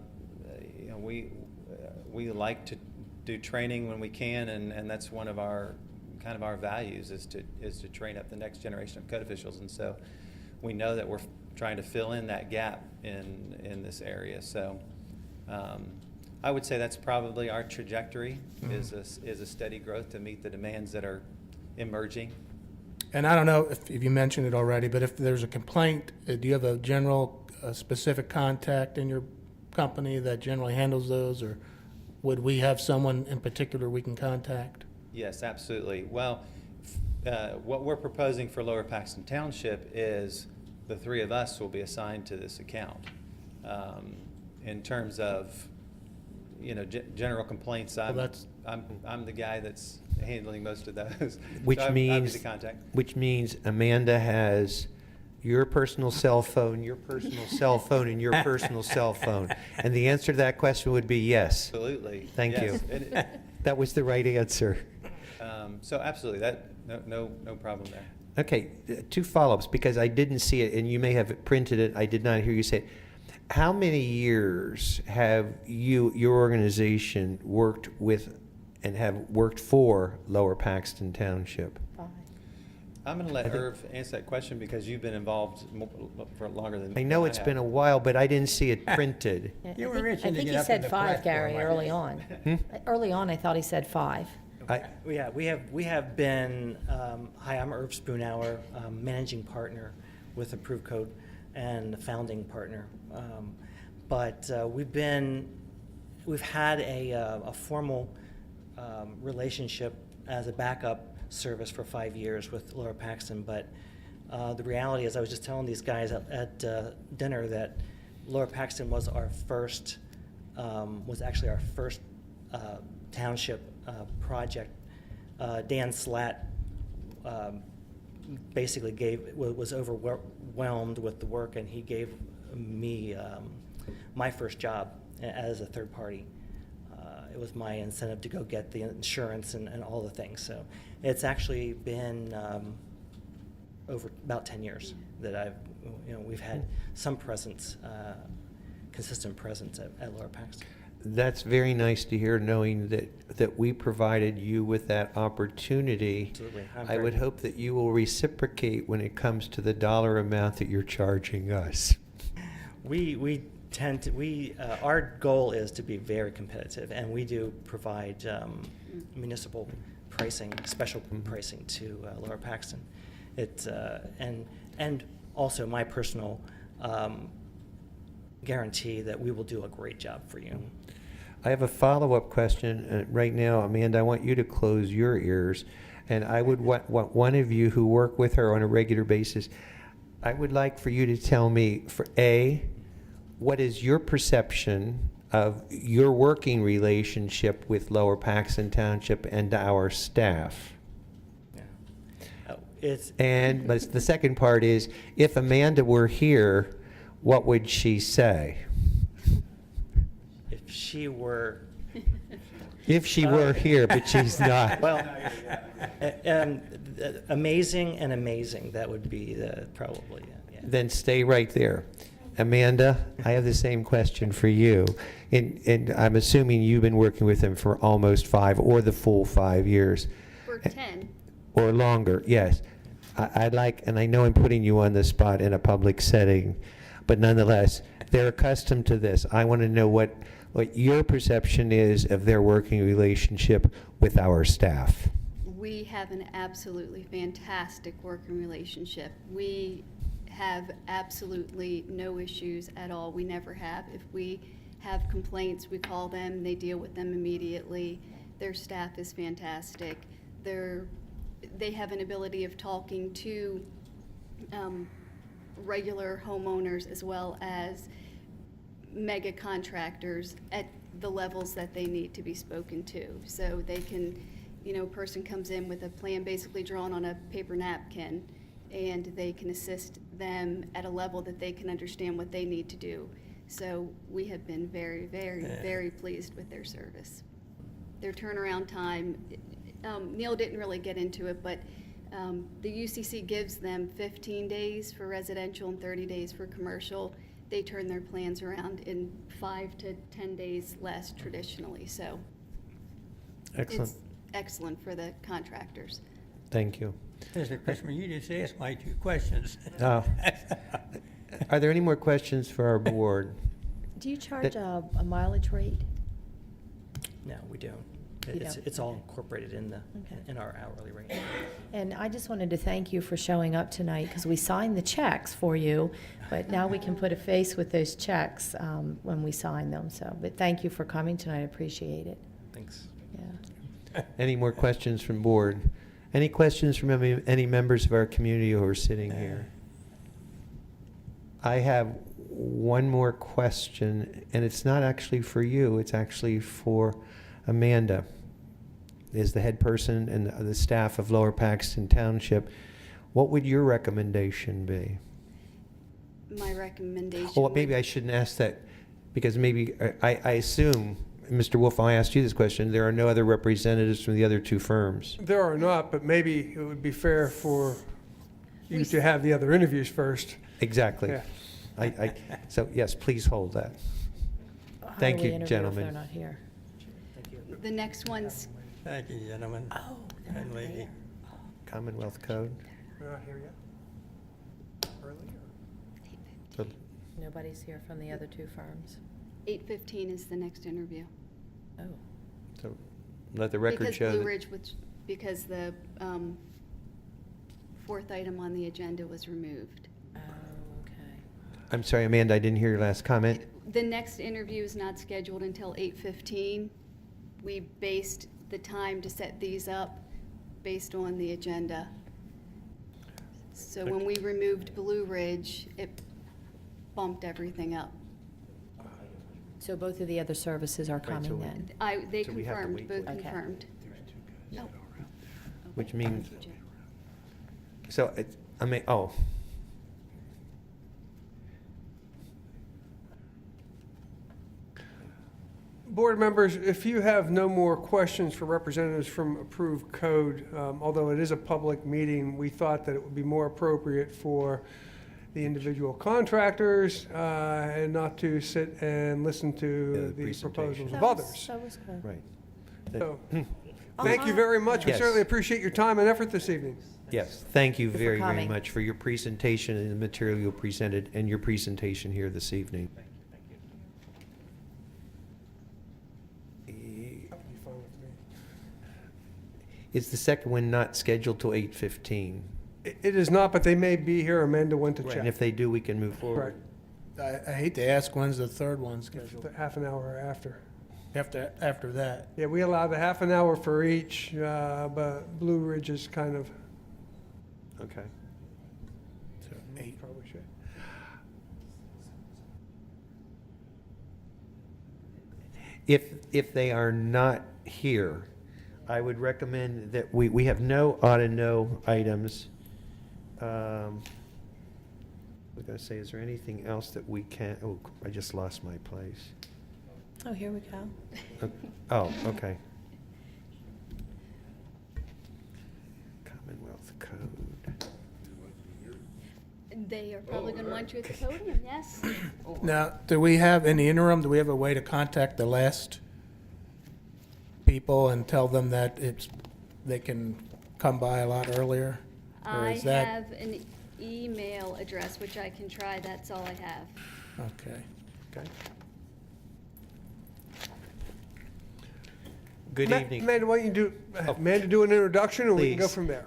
we like to do training when we can, and that's one of our values is to train up the next generation of code officials. And so we know that we're trying to fill in that gap in this area. So I would say that's probably our trajectory, is a steady growth to meet the demands that are emerging. And I don't know if you mentioned it already, but if there's a complaint, do you have a general, specific contact in your company that generally handles those, or would we have someone in particular we can contact? Yes, absolutely. Well, what we're proposing for Lower Paxton Township is the 3 of us will be assigned to this account. In terms of, general complaints, I'm the guy that's handling most of those. Which So I'd be means, the contact. which means Amanda has your personal cell phone, your personal cell phone, and your personal cell phone. And the answer to that question would be yes. Absolutely. Thank you. Yes. And That was the right answer. so absolutely, no problem there. Okay, 2 follow-ups, because I didn't see it, and you may have printed it. I did not hear you say it. How many years have your organization worked with and have worked for Lower Paxton Township? 5. I'm going to let Irv answer that question because you've been involved for longer than I know it's have. been a while, but I didn't see it printed. Yeah, You I were think- itching I to think get he up in said the 5, Gary, platform. early on. Early on, I thought he said 5. Yeah, we have been, hi, I'm Irv Spoonhour, managing partner with Approved Code and the founding partner. But we've had a formal relationship as a backup service for 5 years with Lower Paxton. But the reality is, I was just telling these guys at dinner that Lower Paxton was actually our first township project. Dan Slatt basically was overwhelmed with the work, and he gave me my first job as a third party. It was my incentive to go get the insurance and all the things. So it's actually been over about 10 years that we've had some presence, consistent presence at Lower Paxton. That's very nice to hear, knowing that we provided you with that opportunity. Absolutely. I would hope that you will reciprocate when it comes to the dollar amount that you're charging us. We tend to, our goal is to be very competitive, and we do provide municipal pricing, special pricing to Lower Paxton. And also my personal guarantee that we will do a great job for you. I have a follow-up question. Right now, Amanda, I want you to close your ears, and I would want one of you who work with her on a regular basis, I would like for you to tell me, for A, what is your perception of your working relationship with Lower Paxton Township and our staff? Yeah. But the second part is, if Amanda were here, what would she say? If she were, If she were here, but she's not. well, amazing and amazing, that would be probably, yeah. Then stay right there. Amanda, I have the same question for you. And I'm assuming you've been working with them for almost 5 or the full 5 years. For 10. Or longer, yes. I'd like, and I know I'm putting you on the spot in a public setting, but nonetheless, they're accustomed to this. I want to know what your perception is of their working relationship with our staff. We have an absolutely fantastic working relationship. We have absolutely no issues at all. We never have. If we have complaints, we call them, they deal with them immediately. Their staff is fantastic. They have an ability of talking to regular homeowners as well as mega contractors at the levels that they need to be spoken to. So they can, a person comes in with a plan basically drawn on a paper napkin, and they can assist them at a level that they can understand what they need to do. So we have been very, very, very pleased with their service. Their turnaround time, Neil didn't really get into it, but the UCC gives them 15 days for residential and 30 days for commercial. They turn their plans around in 5 to 10 days less traditionally, so Excellent. it's excellent for the contractors. Thank you. Mr. Christopher, you just asked my 2 questions. Oh. Are there any more questions for our board? Do you charge a mileage rate? No, we don't. You don't? It's all incorporated in Okay. in our hourly rate. And I just wanted to thank you for showing up tonight, because we signed the checks for you, but now we can put a face with those checks when we sign them. So, but thank you for coming tonight. I appreciate it. Thanks. Yeah. Any more questions from board? Any questions from any members of our community who are sitting here? I have one more question, and it's not actually for you, it's actually for Amanda, is the head person and the staff of Lower Paxton Township. What would your recommendation be? My recommendation. Well, maybe would- I shouldn't ask that, because maybe, I assume, Mr. Wolf, I asked you this question, there are no other representatives from the other 2 firms. There are not, but maybe it would be fair for you We to have the other interviews first. Exactly. Yeah. So, yes, please hold that. How Thank do we you, interview gentlemen. if they're not here? The next one's, Thank you, gentlemen. Oh, they're And not lady. there. Commonwealth Code. We're not here yet? So, Nobody's here from the other 2 firms? 8:15 is the next interview. Oh, so let the record Because show Blue that. Ridge, because the 4th item on the agenda was removed. oh, okay. I'm sorry, Amanda, I didn't hear your last comment. The next interview is not scheduled until 8:15. We based the time to set these up based on the agenda. So when we removed Blue Ridge, it bumped everything up. So both of the other services are Right, so coming we- then? They So we have to confirmed, wait both for it. Okay. confirmed. No. Which means, Thank you, Jim. so, oh. Board members, if you have no more questions for representatives from Approved Code, although it is a public meeting, we thought that it would be more appropriate for the individual contractors and not to sit and listen Yeah, to the the proposals presentation. of That was- others. That was good. Right. So, Oh, thank you very much. We Yes. certainly appreciate your time and effort this evening. Yes, thank you Thank you for very, very coming. much for your presentation and the material you presented and your presentation here this evening. Is the second one not scheduled till 8:15? It is not, but they may be here. Amanda went to check. And if they do, we can move Right, forward. I hate to ask, when's the 3rd one scheduled? half an hour after. After that? Yeah, we allowed a half an hour for each, but Blue Ridge is kind of, Okay. So 8. probably should. If they are not here, I would recommend that we have no ought to know items. I was going to say, is there anything else that we can, oh, I just lost my place. Oh, here we go. Oh, okay. Commonwealth Code. They are probably going to want you at the podium, yes? Now, do we have, in the interim, do we have a way to contact the last people and tell them that they can come by a lot earlier? Or I is that- have an email address, which I can try, that's all I have. Okay. Okay. Good evening. Amanda, why don't you do, Oh. Amanda, do an introduction and we can go Please. from there.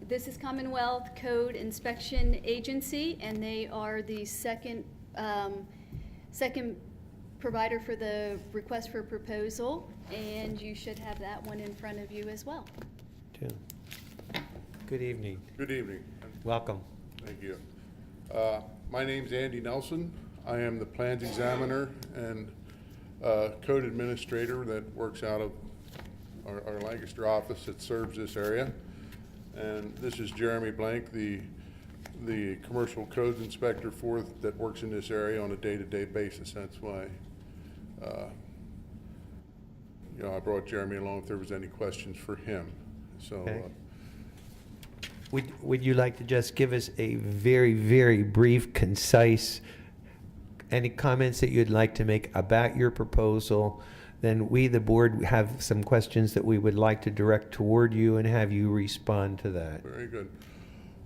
This is Commonwealth Code Inspection Agency, and they are the second second provider for the request for proposal, and you should have that one in front of you as well. Too. Good evening. Good evening. Welcome. Thank you. My name's Andy Nelson. I am the plans examiner and code administrator that works out of our Lancaster office that serves this area. And this is Jeremy Blank, the commercial codes inspector that works in this area on a day-to-day basis. That's why I brought Jeremy along if there was any questions for him. So. Okay. Would you like to just give us a very, very brief, concise, any comments that you'd like to make about your proposal? Then we, the board, have some questions that we would like to direct toward you and have you respond to that. Very good.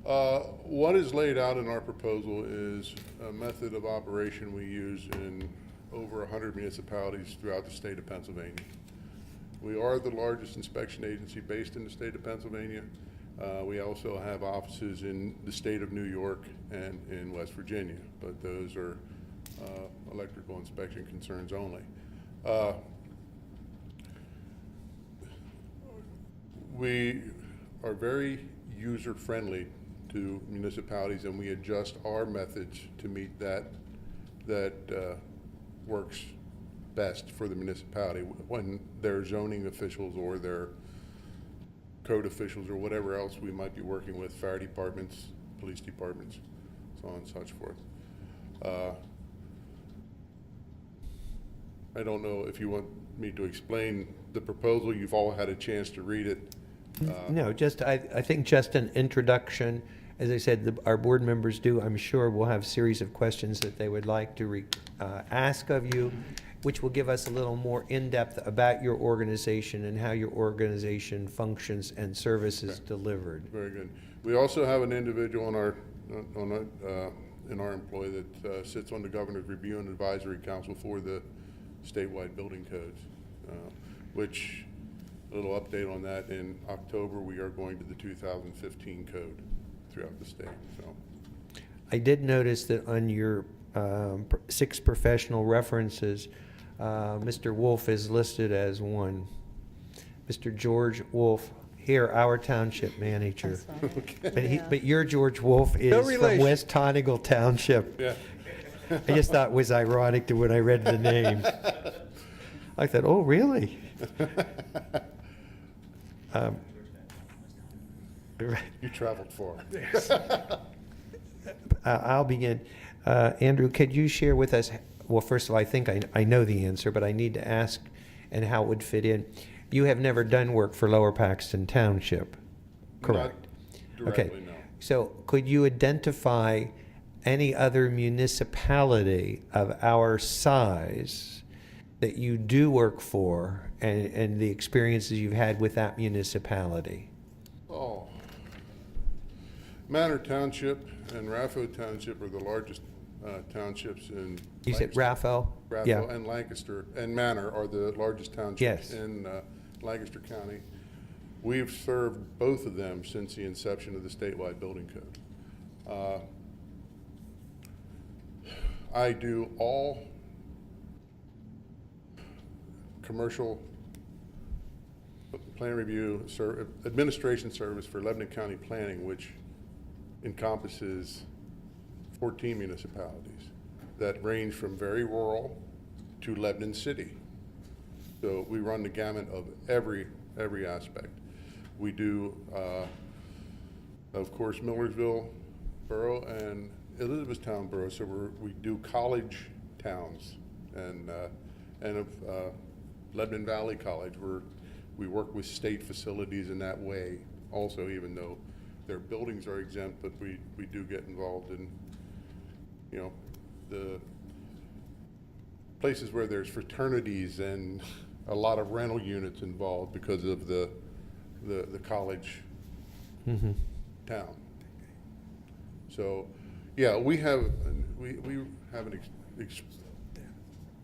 What is laid out in our proposal is a method of operation we use in over 100 municipalities throughout the state of Pennsylvania. We are the largest inspection agency based in the state of Pennsylvania. We also have offices in the state of New York and in West Virginia, but those are electrical inspection concerns only. We are very user-friendly to municipalities, and we adjust our methods to meet that works best for the municipality when their zoning officials or their code officials or whatever else we might be working with, fire departments, police departments, so on and such forth. I don't know if you want me to explain the proposal. You've all had a chance to read it. No, just, I think just an introduction. As I said, our board members do, I'm sure, will have a series of questions that they would like to ask of you, which will give us a little more in-depth about your organization and how your organization functions and services delivered. Very good. We also have an individual in our employ that sits on the Governor's Review and Advisory Council for the statewide building codes, which, a little update on that, in October we are going to the 2015 code throughout the state. So I did notice that on your 6 professional references, Mr. Wolf is listed as one. Mr. George Wolf, here, our township manager. But your George Wolf is from relation. West Tonigel Township. yeah. I just thought it was ironic to when I read the name. I thought, oh, really? You traveled far. I'll begin. Andrew, could you share with us, well, first of all, I think I know the answer, but I need to ask and how it would fit in. You have never done work for Lower Paxton Township, correct? Not directly, no. So could you identify any other municipality of our size that you do work for and the experiences you've had with that municipality? Oh. Manor Township and Raffo Township are the largest townships in. You said Lancaster. Raffo? Yeah. Raffo and Lancaster and Manor are the largest townships Yes. in Lancaster County. We've served both of them since the inception of the statewide building code. I do all commercial plan review, administration service for Lebanon County Planning, which encompasses 14 municipalities that range from very rural to Lebanon City. So we run the gamut of every aspect. We do, of course, Millersville Borough and Elizabethtown Borough. So we do college towns and Lebanon Valley College. We work with state facilities in that way also, even though their buildings are exempt, but we do get involved in, the places where there's fraternities and a lot of rental units involved because of the college town. So, yeah, we have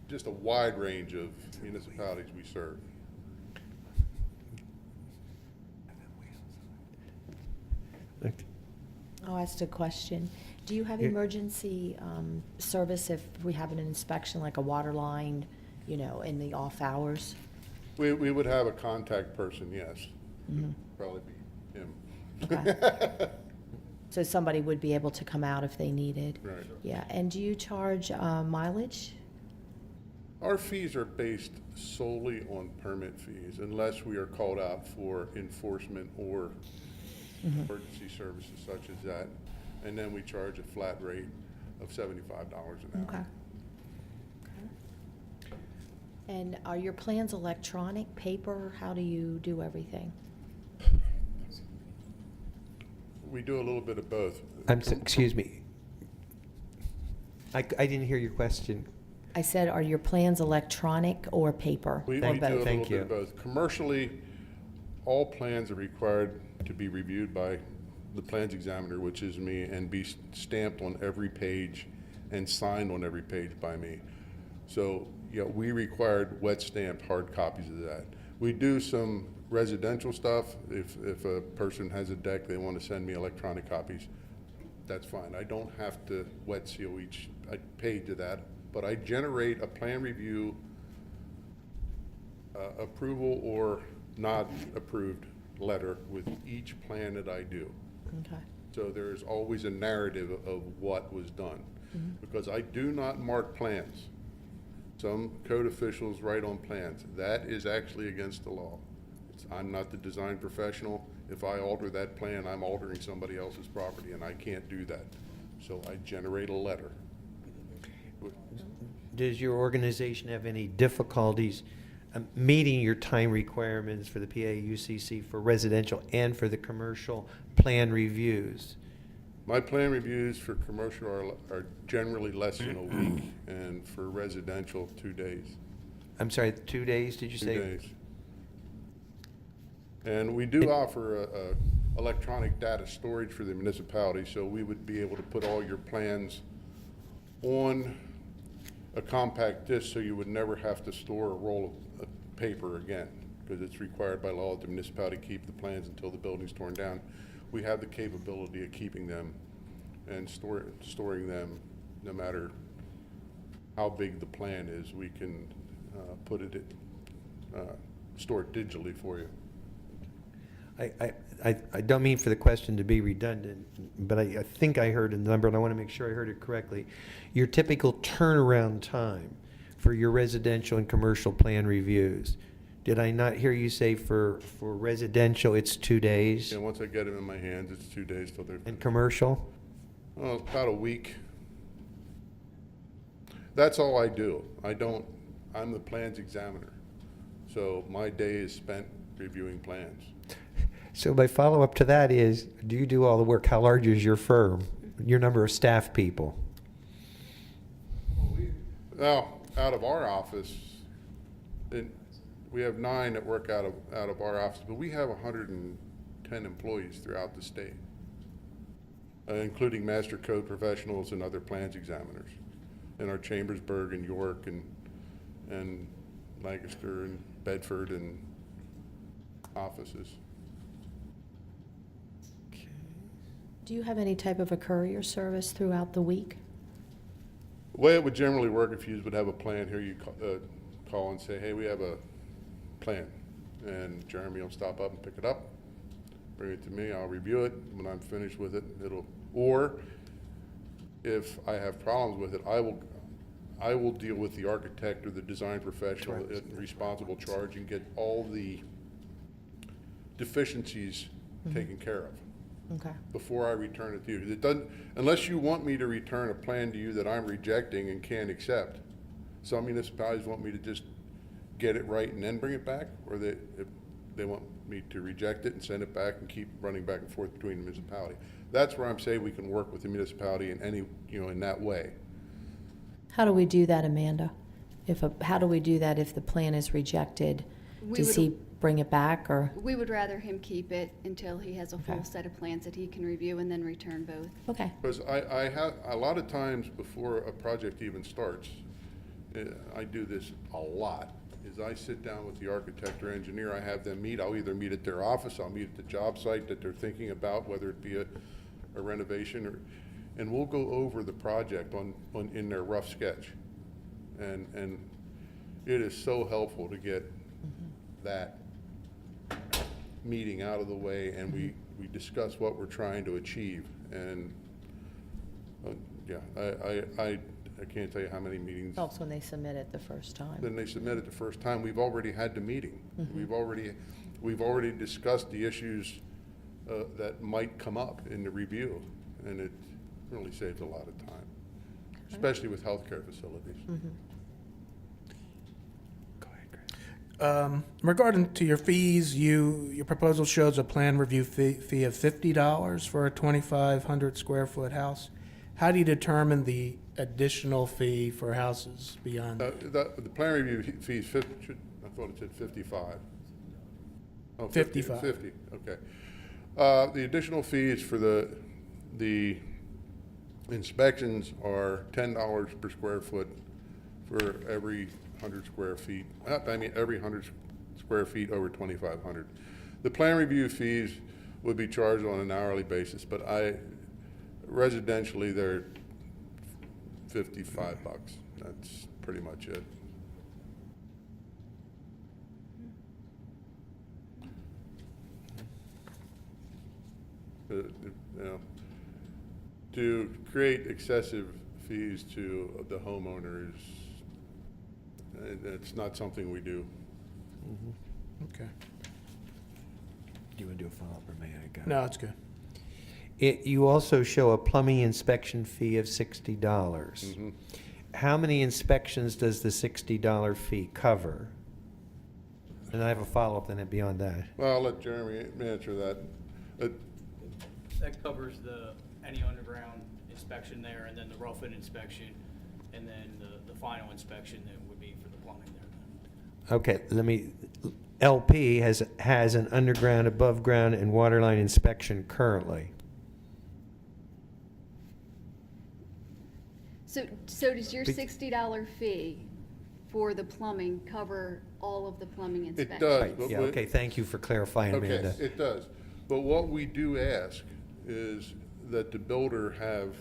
just a wide range of municipalities we serve. I'll ask a question. Do you have Yeah. emergency service if we have an inspection, like a water line, you know, in the off hours? We would have a contact person, yes. Probably be him. Okay. So somebody would be able to come out if they needed? Right. Yeah, and do you charge mileage? Our fees are based solely on permit fees unless we are called out for enforcement or emergency services such as that. And then we charge a flat rate of $75 an hour. Okay. And are your plans electronic, paper? How do you do everything? We do a little bit of both. Excuse me. I didn't hear your question. I said, are your plans electronic or paper? We Or do a both? little Thank bit of you. both. Commercially, all plans are required to be reviewed by the plans examiner, which is me, and be stamped on every page and signed on every page by me. So, yeah, we required wet stamped hard copies of that. We do some residential stuff. If a person has a deck, they want to send me electronic copies, that's fine. I don't have to wet seal each page of that, but I generate a plan review approval or not approved letter with each plan that I do. Okay. So there's always a narrative of what was done. Because I do not mark plans. Some code officials write on plans. That is actually against the law. I'm not the design professional. If I alter that plan, I'm altering somebody else's property, and I can't do that. So I generate a letter. Does your organization have any difficulties meeting your time requirements for the PAUCC for residential and for the commercial plan reviews? My plan reviews for commercial are generally less than a week, and for residential, 2 days. I'm sorry, 2 days, did you 2 say? days. And we do offer a electronic data storage for the municipality, so we would be able to put all your plans on a compact disc, so you would never have to store a roll of paper again, because it's required by law that the municipality keep the plans until the building's torn down. We have the capability of keeping them and storing them, no matter how big the plan is. We can store it digitally for you. I don't mean for the question to be redundant, but I think I heard a number, and I want to make sure I heard it correctly. Your typical turnaround time for your residential and commercial plan reviews, did I not hear you say for residential, it's 2 days? And once I get them in my hands, it's 2 days till they're And finished. commercial? Oh, about a week. That's all I do. I'm the plans examiner. So my day is spent reviewing plans. So my follow-up to that is, do you do all the work? How large is your firm? Your number of staff people? Now, out of our office, we have 9 that work out of our office, but we have 110 employees throughout the state, including master code professionals and other plans examiners in our Chambersburg and York and Lancaster and Bedford and offices. Do you have any type of a courier service throughout the week? The way it would generally work, if you would have a plan here, you call and say, hey, we have a plan. And Jeremy will stop up and pick it up, bring it to me, I'll review it. When I'm finished with it, or if I have problems with it, I will deal with the architect or the design professional in responsible charge and get all the deficiencies taken care of Okay. before I return it to you. It doesn't, unless you want me to return a plan to you that I'm rejecting and can't accept. Some municipalities want me to just get it right and then bring it back, or they want me to reject it and send it back and keep running back and forth between the municipality. That's where I'm saying we can work with the municipality in any, in that way. How do we do that, Amanda? How do we do that if the plan is rejected? We Does would- he bring it back, or? We would rather him keep it until he has a full Okay. set of plans that he can review and then return both. Okay. Because I have, a lot of times before a project even starts, I do this a lot, is I sit down with the architect or engineer, I have them meet, I'll either meet at their office, I'll meet at the job site that they're thinking about, whether it be a renovation, and we'll go over the project in their rough sketch. And it is so helpful to get that meeting out of the way, and we discuss what we're trying to achieve. And, yeah, I can't tell you how many meetings. Helps when they submit it the first time. Then they submit it the first time, we've already had the meeting. We've already discussed the issues that might come up in the review, and it really saves a lot of time, especially with healthcare facilities. Go ahead, Chris. Regarding to your fees, your proposal shows a plan review fee of $50 for a 2,500 square foot house. How do you determine the additional fee for houses beyond? The plan review fee is 50, I thought it said 55. Oh, 55. 50, okay. The additional fees for the inspections are $10 per square foot for every 100 square feet. Every 100 square feet over 2,500. The plan review fees would be charged on an hourly basis, but residentially they're $55. That's pretty much it. You know, to create excessive fees to the homeowners, it's not something we do. Okay. Do you want to do a follow-up, or may I go? No, it's good. You also show a plumbing inspection fee of $60. How many inspections does the $60 fee cover? And I have a follow-up then beyond that. Well, I'll let Jeremy answer that. That covers any underground inspection there, and then the rough-in inspection, and then the final inspection that would be for the plumbing there. Okay, LP has an underground, above ground, and water line inspection currently. So does your $60 fee for the plumbing cover all of the plumbing inspections? It does. Right, but yeah, okay, thank you for clarifying, Amanda. Okay, it does. But what we do ask is that the builder have,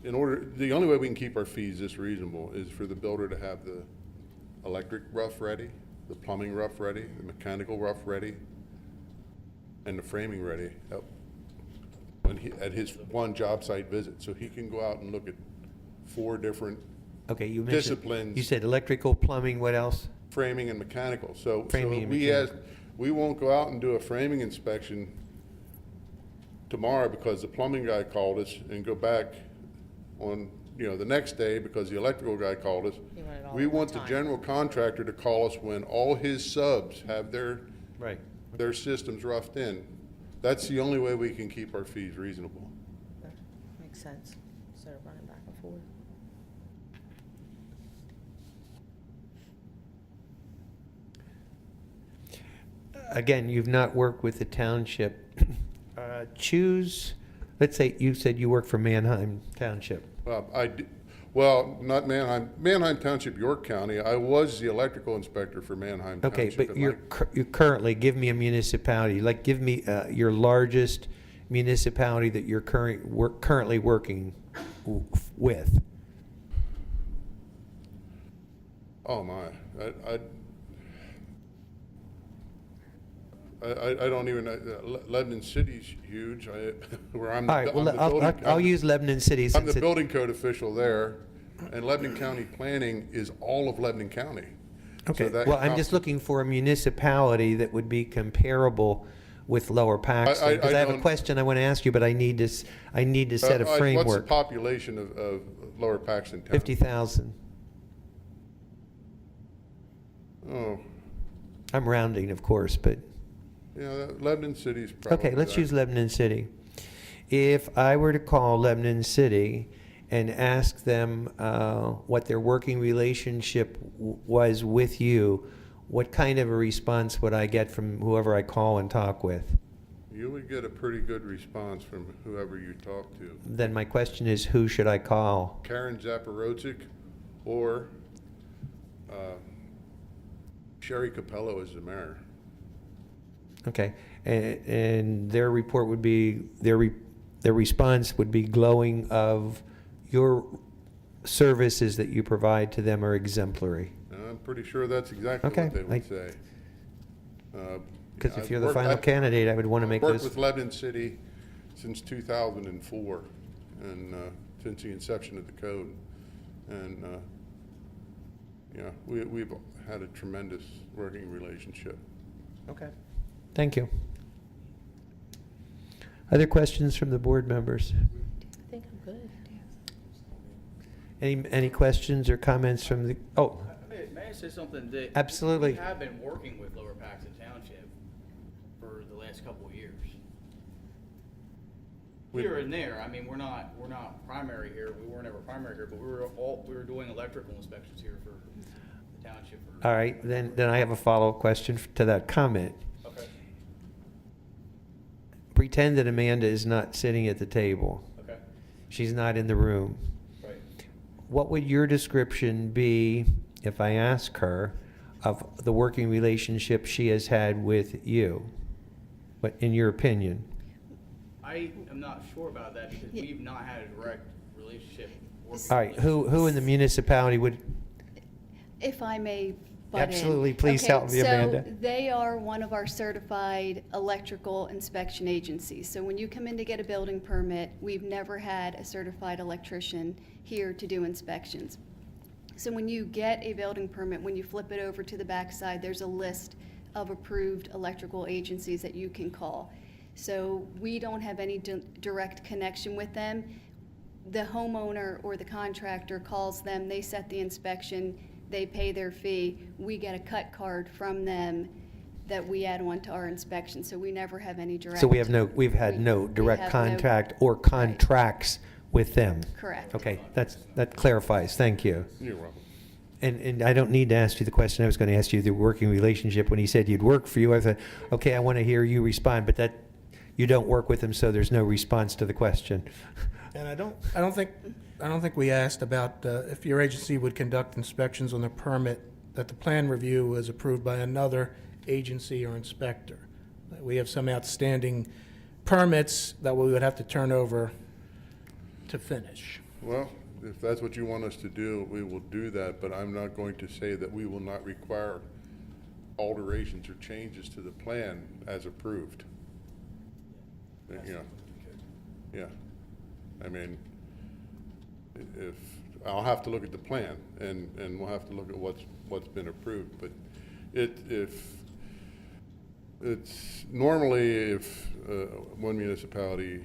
the only way we can keep our fees this reasonable is for the builder to have the electric rough ready, the plumbing rough ready, the mechanical rough ready, and the framing ready at his one job site visit. So he can go out and look at 4 different Okay, you mentioned, disciplines. you said electrical, plumbing, what else? Framing and mechanical. So Framing and we mechanical. we won't go out and do a framing inspection tomorrow because the plumbing guy called us, and go back on, the next day because the electrical guy called us. You want it all We at one want the time. general contractor to call us when all his subs have their Right. systems roughed in. That's the only way we can keep our fees reasonable. Makes sense, instead of running back and forth. Again, you've not worked with the township. Let's say you said you work for Manheim Township. Not Manheim Township, York County. I was the electrical inspector for Manheim Okay, Township. but you currently, give me a municipality, like give me your largest municipality that you're currently working with. Oh, my. I don't even know. Lebanon City's huge, where I'm All right, well, I'm the building- I'll use Lebanon City I'm since the it, building code official there, and Lebanon County Planning is all of Lebanon County. okay, So that well, I'm just looking for a municipality that would be comparable with Lower Paxton. Because I have a don't- question I want to ask you, but I need to set a What's the framework. population of Lower Paxton Town? 50,000. Oh, I'm rounding, of course, but. Lebanon City's probably. Okay, let's that. use Lebanon City. If I were to call Lebanon City and ask them what their working relationship was with you, what kind of a response would I get from whoever I call and talk with? You would get a pretty good response from whoever you talk to. Then my question is, who should I call? Karen Zaporozhik or Sherry Capello is the mayor. Okay, and their report would be, their response would be glowing of your services that you provide to them are exemplary. I'm pretty sure that's exactly Okay, what they I- would say. Because Yeah, if I've you're the worked- final I've candidate, I would want to make Worked those. with Lebanon City since 2004, and since the inception of the code. And, yeah, we've had a tremendous working relationship. Okay. Thank you. Other questions from the board members? I think I'm good. Any questions or comments from the, oh, May I say something that? Absolutely. We have been working with Lower Paxton Township for the last couple of years. Here and there, I mean, we're not primary here, we weren't ever primary here, but we were doing electrical inspections here for the township. all right, then I have a follow-up question to that comment. Okay, Pretend that Amanda is not sitting at the table. okay, She's not in the room. right. What would your description be, if I ask her, of the working relationship she has had with you? What, in your opinion? I am not sure about that because Yeah. we've not had a direct relationship. working All right, who in the municipality would, If I may butt in. Absolutely, please Okay, help me, Amanda. So they are one of our certified electrical inspection agencies. So when you come in to get a building permit, we've never had a certified electrician here to do inspections. So when you get a building permit, when you flip it over to the backside, there's a list of approved electrical agencies that you can call. So we don't have any direct connection with them. The homeowner or the contractor calls them, they set the inspection, they pay their fee. We get a cut card from them that we add on to our inspection, so we never have any direct. so we've had no we direct have no- contact or contracts with them? Correct. Okay, that clarifies, thank you. You're welcome. And I don't need to ask you the question I was going to ask you, the working relationship, when he said you'd work for you, I thought, okay, I want to hear you respond, but that, you don't work with him, so there's no response to the question. And I don't think we asked about if your agency would conduct inspections on the permit that the plan review was approved by another agency or inspector. We have some outstanding permits that we would have to turn over to finish. Well, if that's what you want us to do, we will do that, but I'm not going to say that we will not require alterations or changes to the plan as approved. Yeah. I mean, if, I'll have to look at the plan, and we'll have to look at what's been approved, but if it's, normally if one municipality,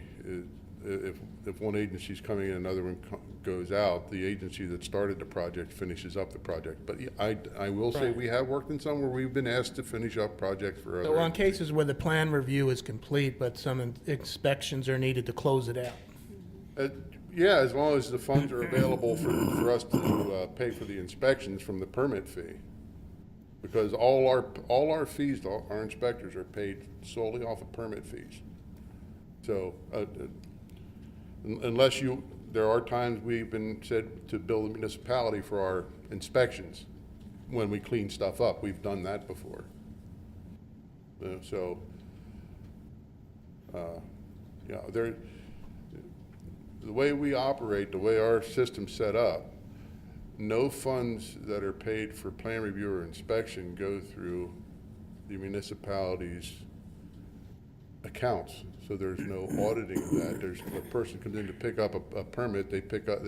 if one agency's coming in, another one goes out, the agency that started the project finishes up the project. But I will say, Right. we have worked in some where we've been asked to finish up projects for other So on agencies. cases where the plan review is complete, but some inspections are needed to close it out. Yeah, as long as the funds are available for us to pay for the inspections from the permit fee. Because all our fees, our inspectors are paid solely off of permit fees. So unless there are times we've been said to bill the municipality for our inspections when we clean stuff up. We've done that before. Yeah, the way we operate, the way our system's set up, no funds that are paid for plan review or inspection go through the municipality's accounts. So there's no auditing of that. There's a person comes in to pick up a permit, they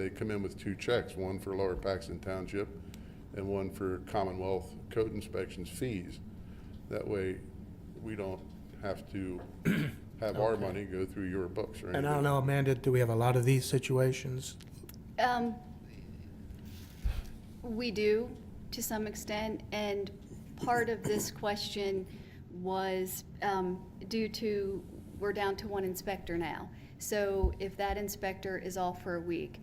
come in with two checks, one for Lower Paxton Township and one for Commonwealth Code Inspections fees. That way, we don't have to have our money go through your books or anything. And I don't know, Amanda, do we have a lot of these situations? We do, to some extent, and part of this question was due to, we're down to one inspector now. So if that inspector is off for a week,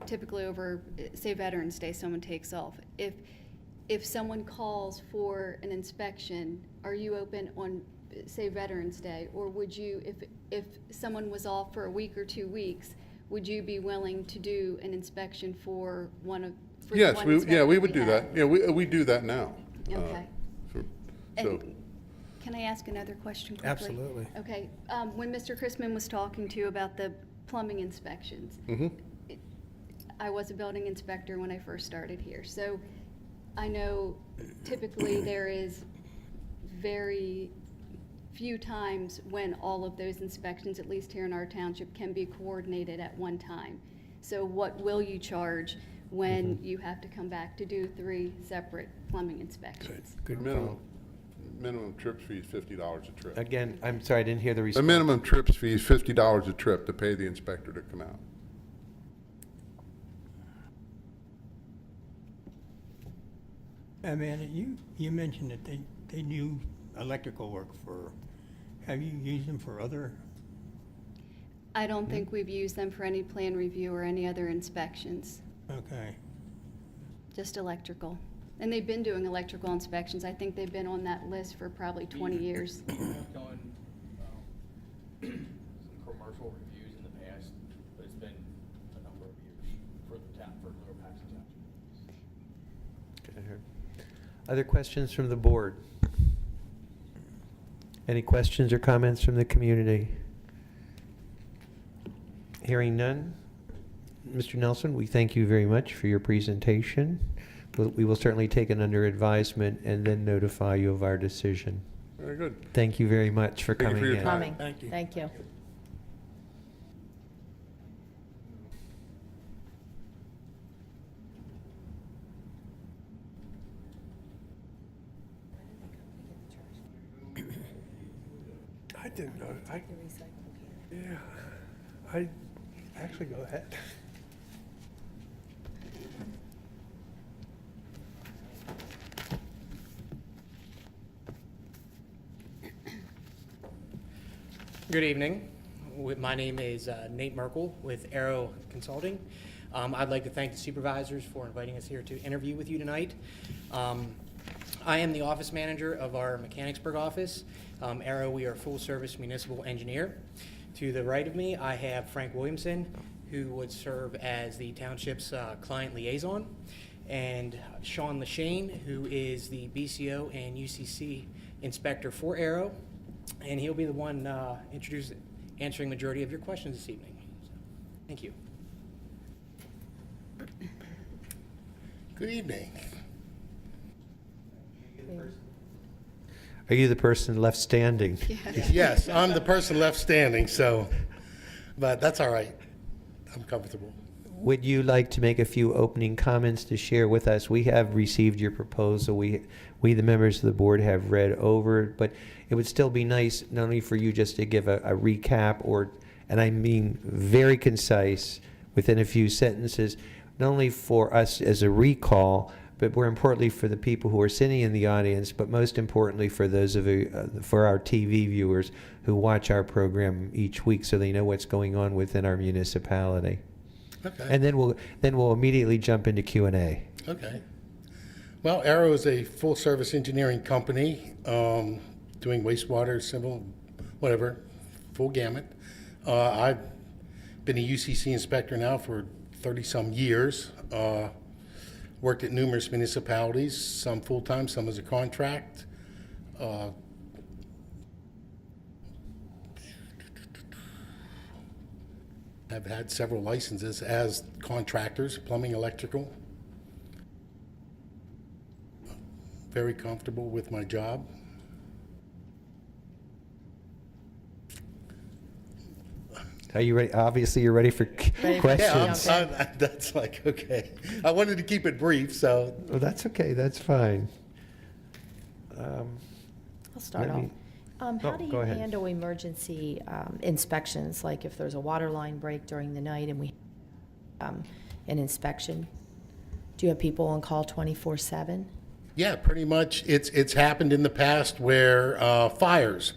typically over, say Veterans Day, someone takes off. If someone calls for an inspection, are you open on, say, Veterans Day? Or would you, if someone was off for a week or 2 weeks, would you be willing to do an inspection for one of, for the Yes, one we inspector would do have? that. Yeah, we do that now. Okay. So, And Can I ask another question quickly? Absolutely. Okay, when Mr. Chrisman was talking to you about the plumbing inspections, I was a building inspector when I first started here, so I know typically there is very few times when all of those inspections, at least here in our township, can be coordinated at one time. So what will you charge when you have to come back to do 3 separate plumbing inspections? Good Minimum, minimum trips fee is $50 a trip. Again, I'm sorry, I didn't hear the The response. minimum trips fee is $50 a trip to pay the inspector to come out. Amanda, you mentioned that they do electrical work for, have you used them for other? I don't think we've used them for any plan review or any other inspections, Okay. just electrical. And they've been doing electrical inspections. I think they've been on that list for probably 20 years. I've done some commercial reviews in the past, but it's been a number of years for the town, for Lower Paxton Township. Okay. Other questions from the board? Any questions or comments from the community? Hearing none. Mr. Nelson, we thank you very much for your presentation. We will certainly take it under advisement and then notify you of our decision. Very good. Thank you very much for Thank you coming for your in. time. Coming. Thank you. Thank you. I didn't know, yeah, I, actually, go ahead. Good evening. My name is Nate Merkel with Arrow Consulting. I'd like to thank the supervisors for inviting us here to interview with you tonight. I am the office manager of our Mechanicsburg office. Arrow, we are a full-service municipal engineer. To the right of me, I have Frank Williamson, who would serve as the township's client liaison, and Sean Lashane, who is the BCO and UCC inspector for Arrow, and he'll be the one answering majority of your questions this evening. So, thank you. Good evening. Are you the person left standing? Yes, I'm the person left standing, but that's all right. I'm comfortable. Would you like to make a few opening comments to share with us? We have received your proposal. We the members of the board, have read over it, but it would still be nice not only for you just to give a recap, and I mean very concise, within a few sentences, not only for us as a recall, but more importantly for the people who are sitting in the audience, but most importantly for those of you, for our TV viewers who watch our program each week, so they know what's going on within our municipality. Okay. And then we'll immediately jump into Q&A. Okay. Well, Arrow is a full-service engineering company doing wastewater, civil, whatever, full gamut. I've been a UCC inspector now for 30-some years. Worked at numerous municipalities, some full-time, some as a contract. I've had several licenses as contractors, plumbing, electrical. Very comfortable with my job. Are you ready? Obviously, you're ready for questions. Yeah, that's like, okay. I wanted to keep it brief, so. Well, that's okay. That's fine. I'll start Let off. me- How Oh, do you go ahead. handle emergency inspections, like if there's a water line break during the night and we an inspection? Do you have people on call 24/7? Yeah, pretty much. It's happened in the past where fires,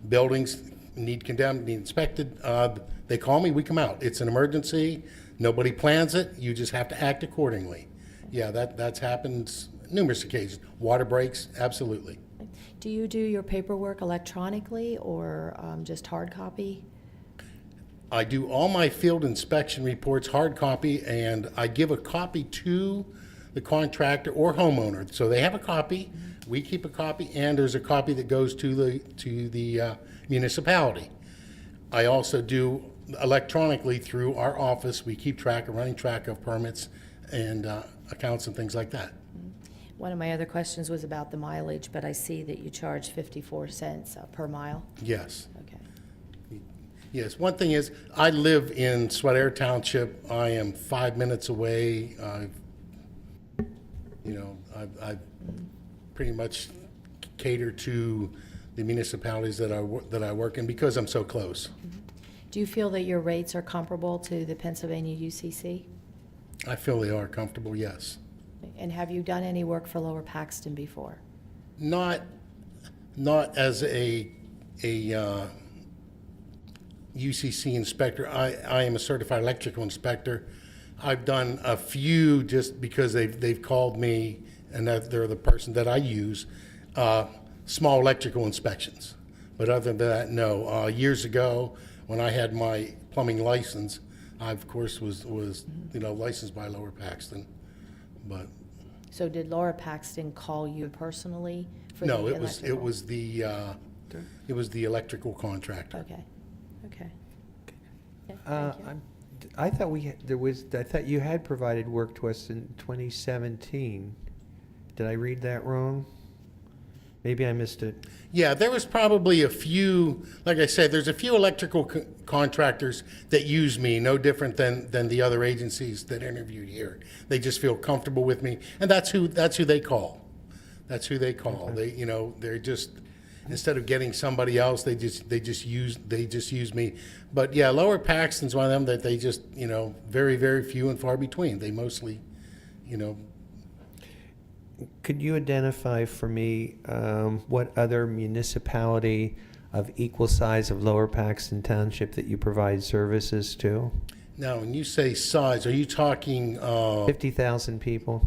buildings need condemned, need inspected. They call me, we come out. It's an emergency. Nobody plans it. You just have to act accordingly. Yeah, that's happened numerous occasions. Water breaks, absolutely. Do you do your paperwork electronically or just hard copy? I do all my field inspection reports hard copy, and I give a copy to the contractor or homeowner. So they have a copy. We keep a copy, and there's a copy that goes to the municipality. I also do electronically through our office. We keep running track of permits and accounts and things like that. One of my other questions was about the mileage, but I see that you charge 54 cents per mile. Yes. Okay. Yes, one thing is, I live in Sweat-Air Township. I am 5 minutes away. I pretty much cater to the municipalities that I work in because I'm so close. Do you feel that your rates are comparable to the Pennsylvania UCC? I feel they are comfortable, yes. And have you done any work for Lower Paxton before? Not as a UCC inspector. I am a certified electrical inspector. I've done a few just because they've called me, and that they're the person that I use, small electrical inspections. But other than that, no. Years ago, when I had my plumbing license, I of course was licensed by Lower Paxton, but. So did Lower Paxton call you personally for the No, electrical? it was the electrical contractor. Okay, okay. Okay, Uh, thank you. I thought I thought you had provided work to us in 2017. Did I read that wrong? Maybe I missed it. Yeah, there was probably a few, like I said, there's a few electrical contractors that use me, no different than the other agencies that interviewed here. They just feel comfortable with me, and that's who they call. That's who they call. Okay. They're just, instead of getting somebody else, they just use me. But yeah, Lower Paxton's one of them that they just, very, very few and far between. They mostly, Could you identify for me what other municipality of equal size of Lower Paxton Township that you provide services to? Now, when you say size, are you talking, 50,000 people?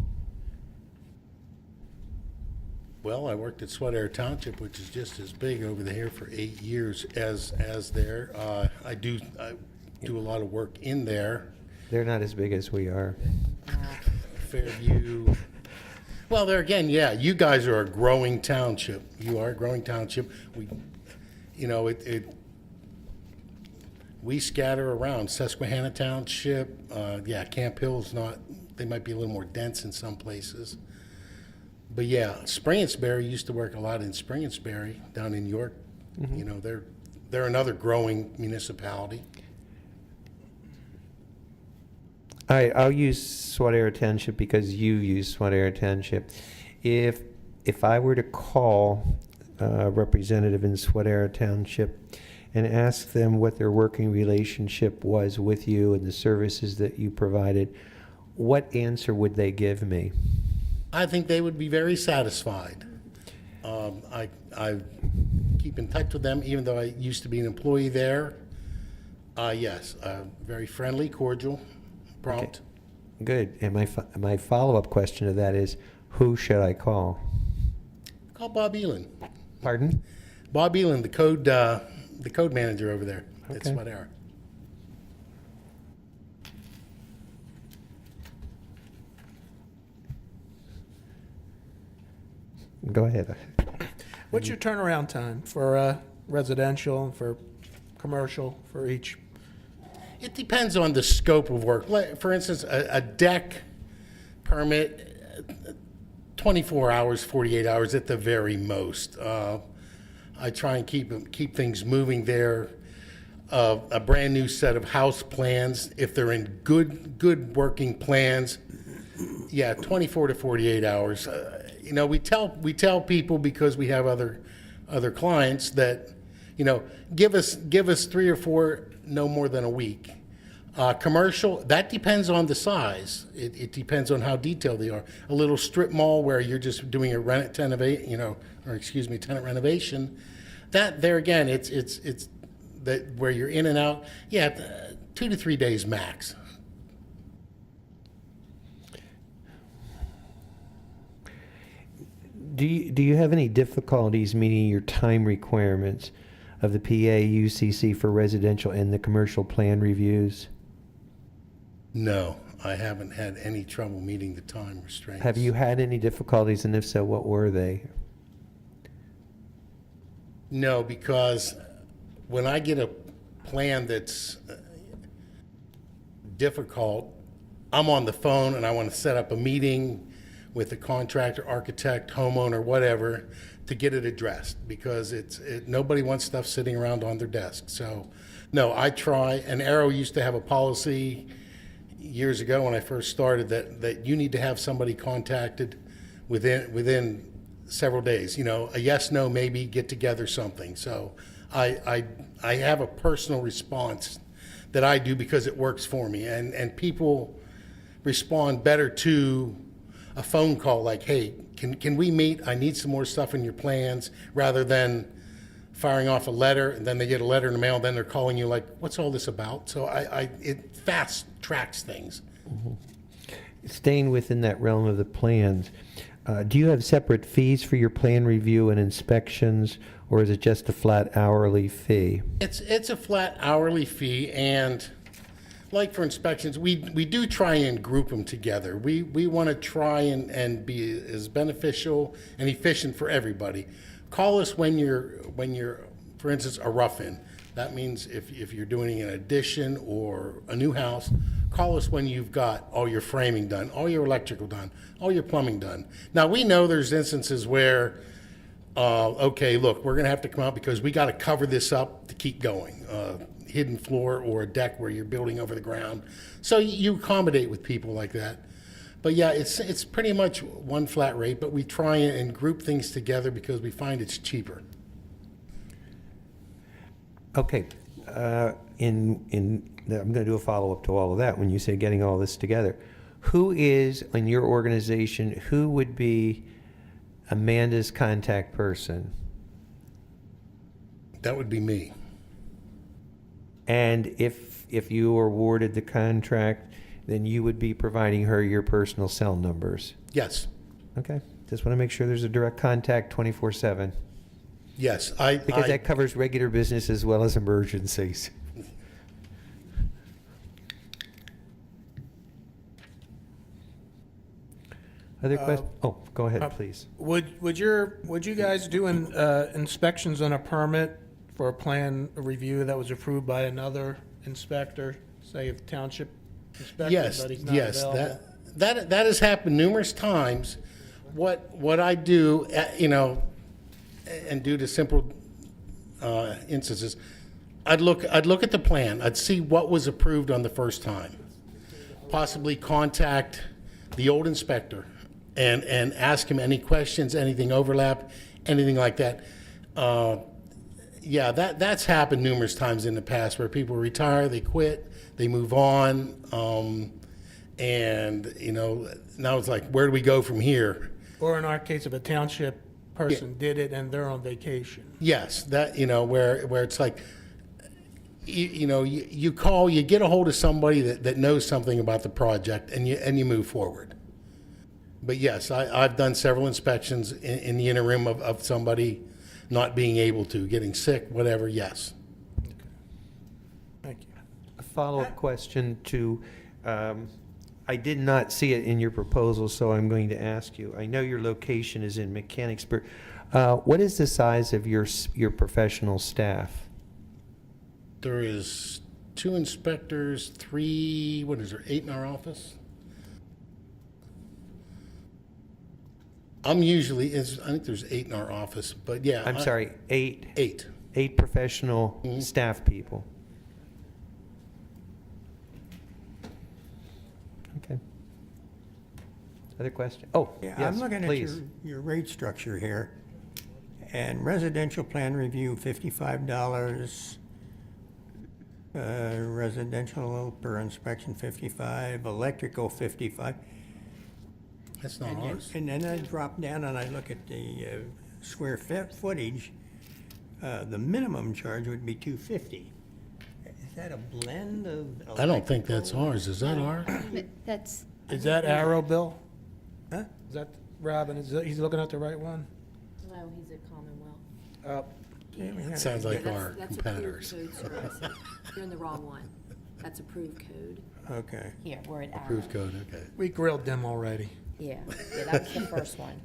well, I worked at Sweat-Air Township, which is just as big over there for 8 years as there. I do a lot of work in there. They're not as big as we are. Fairview. Well, there again, yeah, you guys are a growing township. You are a growing township. We scatter around. Susquehanna Township, Camp Hill's not, they might be a little more dense in some places. But yeah, Springersbury used to work a lot in Springersbury down in York. Mhm. They're another growing municipality. All right, I'll use Sweat-Air Township because you use Sweat-Air Township. If I were to call a representative in Sweat-Air Township and ask them what their working relationship was with you and the services that you provided, what answer would they give me? I think they would be very satisfied. I keep in touch with them, even though I used to be an employee there. Yes, very friendly, cordial, prompt. Okay. Good. And my follow-up question to that is, who should I call? Call Bob Elin. Pardon? Bob Elin, the code manager over there at Okay. Sweat-Air. Go ahead. What's your turnaround time for residential and for commercial for each? It depends on the scope of work. For instance, a deck permit, 24 hours, 48 hours at the very most. I try and keep things moving there. A brand new set of house plans, if they're in good working plans, 24 to 48 hours. We tell people, because we have other clients, that give us 3 or 4, no more than a week. Commercial, that depends on the size. It depends on how detailed they are. A little strip mall where you're just doing a tenant renovation. That there again, it's that where you're in and out. 2 to 3 days max. Do you have any difficulties meeting your time requirements of the PA UCC for residential and the commercial plan reviews? No, I haven't had any trouble meeting the time restraints. Have you had any difficulties, and if so, what were they? No, because when I get a plan that's difficult, I'm on the phone and I want to set up a meeting with the contractor, architect, homeowner, whatever, to get it addressed, because nobody wants stuff sitting around on their desk. So, no, I try, and Arrow used to have a policy years ago when I first started that you need to have somebody contacted within several days. You know, a yes, no, maybe, get together, something. So I have a personal response that I do because it works for me, and people respond better to a phone call like, hey, can we meet? I need some more stuff in your plans, rather than firing off a letter, and then they get a letter in the mail, and then they're calling you like, what's all this about? So it fast tracks things. Staying within that realm of the plans, do you have separate fees for your plan review and inspections, or is it just a flat hourly fee? It's a flat hourly fee, and like for inspections, we do try and group them together. We want to try and be as beneficial and efficient for everybody. Call us when you're, for instance, a rough-in. That means if you're doing an addition or a new house, call us when you've got all your framing done, all your electrical done, all your plumbing done. Now, we know there's instances where, okay, look, we're going to have to come out because we got to cover this up to keep going. Hidden floor or a deck where you're building over the ground. So you accommodate with people like that. But yeah, it's pretty much one flat rate, but we try and group things together because we find it's cheaper. Okay, I'm going to do a follow-up to all of that when you say getting all this together. Who is, in your organization, who would be Amanda's contact person? That would be me. And if you were awarded the contract, then you would be providing her your personal cell numbers? Yes. Okay, just want to make sure there's a direct contact 24/7. Yes, Because that covers regular business as well as emergencies. Other questions? Oh, go ahead, please. Would you guys do inspections on a permit for a plan review that was approved by another inspector, say if township inspector, Yes, but he's not yes, available? that has happened numerous times. What I do, you know, and due to simple instances, I'd look at the plan. I'd see what was approved on the first time. Possibly contact the old inspector and ask him any questions, anything overlap, anything like that. Yeah, that's happened numerous times in the past where people retire, they quit, they move on, and you know, now it's like, where do we go from here? Or in our case, if a township person did it and they're on vacation. Yes, that, you know, where it's like, you know, you call, you get a hold of somebody that knows something about the project, and you move forward. But yes, I've done several inspections in the interim of somebody not being able to, getting sick, whatever, yes. Thank you. A follow-up question to, I did not see it in your proposal, so I'm going to ask you. I know your location is in Mechanicsburg. What is the size of your professional staff? There is 2 inspectors, 3, what is there, 8 in our office? I think there's 8 in our office, but yeah. I'm sorry, 8? 8. 8 professional staff people. Okay. Other question? Oh, Yeah, yes, I'm looking please. at your rate structure here. And residential plan review, $55. Residential per inspection, $55. Electrical, $55. That's not ours. And then I drop down and I look at the square footage. The minimum charge would be $250. Is that a blend of? I don't think that's ours. Is that ours? That's, Is that Arrow, Bill? Huh? Is that Robin? He's looking at the right one? No, he's a Commonwealth. It sounds like That's- our that's competitors. approved code service. You're in the wrong one. That's approved code. Okay. Here, we're at Arrow. Approved code, okay. We grilled them already. Yeah, that was the first one.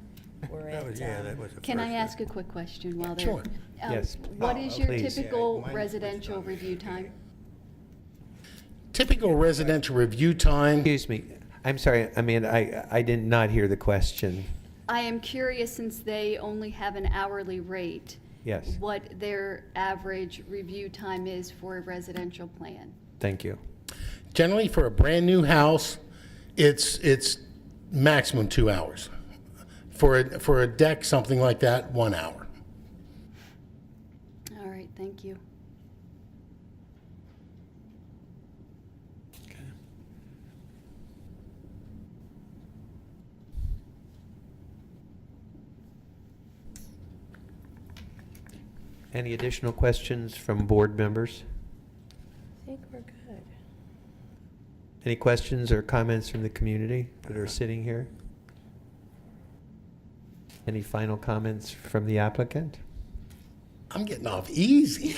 We're That at, was, yeah, that was the can I first ask a quick question while they're? Sure. Yes. What is your Please. typical Yeah, mine- residential review time? Typical residential review time, Excuse me. I'm sorry, Amanda, I did not hear the question. I am curious, since they only have an hourly rate, Yes, what their average review time is for a residential plan. thank you. generally for a brand-new house, it's maximum 2 hours. For a deck, something like that, 1 hour. All right, thank you. Any additional questions from board members? I think we're good. Any questions or comments from the community that are sitting here? Any final comments from the applicant? I'm getting off easy.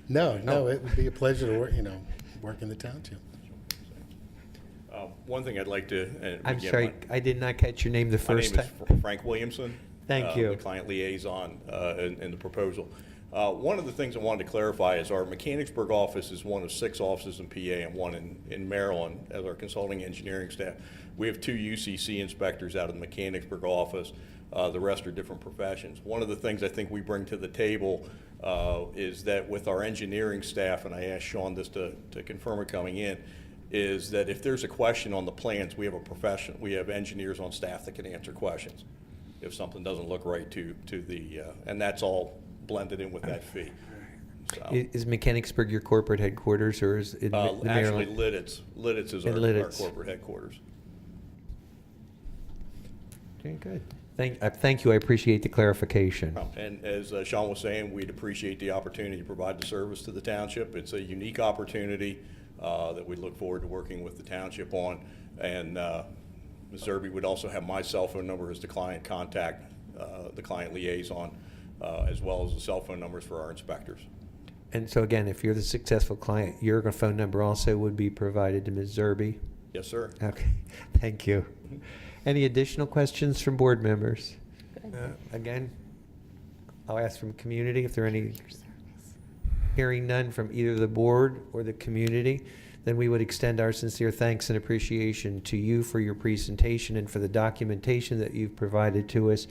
No, it would be a pleasure to work in the township. One thing I'd like to. I'm again, sorry, I did not catch your name the My first name time. is Frank Williamson. Thank you. The client liaison in the proposal. One of the things I wanted to clarify is our Mechanicsburg office is one of 6 offices in PA and one in Maryland as our consulting engineering staff. We have 2 UCC inspectors out of the Mechanicsburg office. The rest are different professions. One of the things I think we bring to the table is that with our engineering staff, and I asked Sean this to confirm it coming in, is that if there's a question on the plans, we have engineers on staff that can answer questions if something doesn't look right to the, and that's all blended in with that fee. So, Is Mechanicsburg your corporate headquarters, or is it actually, Maryland? Lidditz is our Lidditz. corporate headquarters. Okay, good. Thank you, I appreciate the clarification. And as Sean was saying, we'd appreciate the opportunity to provide the service to the township. It's a unique opportunity that we look forward to working with the township on. And Ms. Zerby would also have my cell phone number as the client contact, the client liaison, as well as the cell phone numbers for our inspectors. And so again, if you're the successful client, your phone number also would be provided to Ms. Zerby? Yes, sir. Okay, thank you. Any additional questions from board members? Again, I'll ask from community if there are any. Hearing none from either the board or the community, then we would extend our sincere thanks and appreciation to you for your presentation and for the documentation that you've provided to us.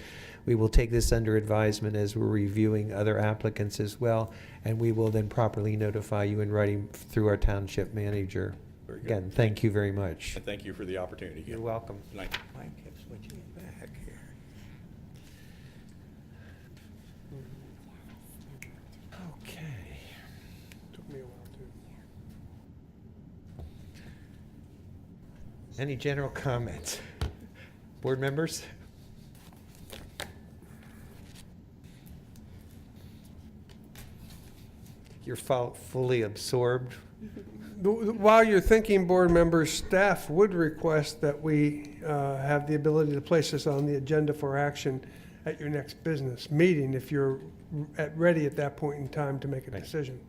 We will take this under advisement as we're reviewing other applicants as well, and we will then properly notify you in writing through our township manager. Very good. Again, thank you very much. And thank you for the opportunity again. You're welcome. Good night. Mine kept switching it back here. Okay. Took me a while too. Any general comments? Board members? You're fully absorbed? While you're thinking, board members, staff would request that we have the ability to place this on the agenda for action at your next business meeting if you're ready at that point in time to make a decision.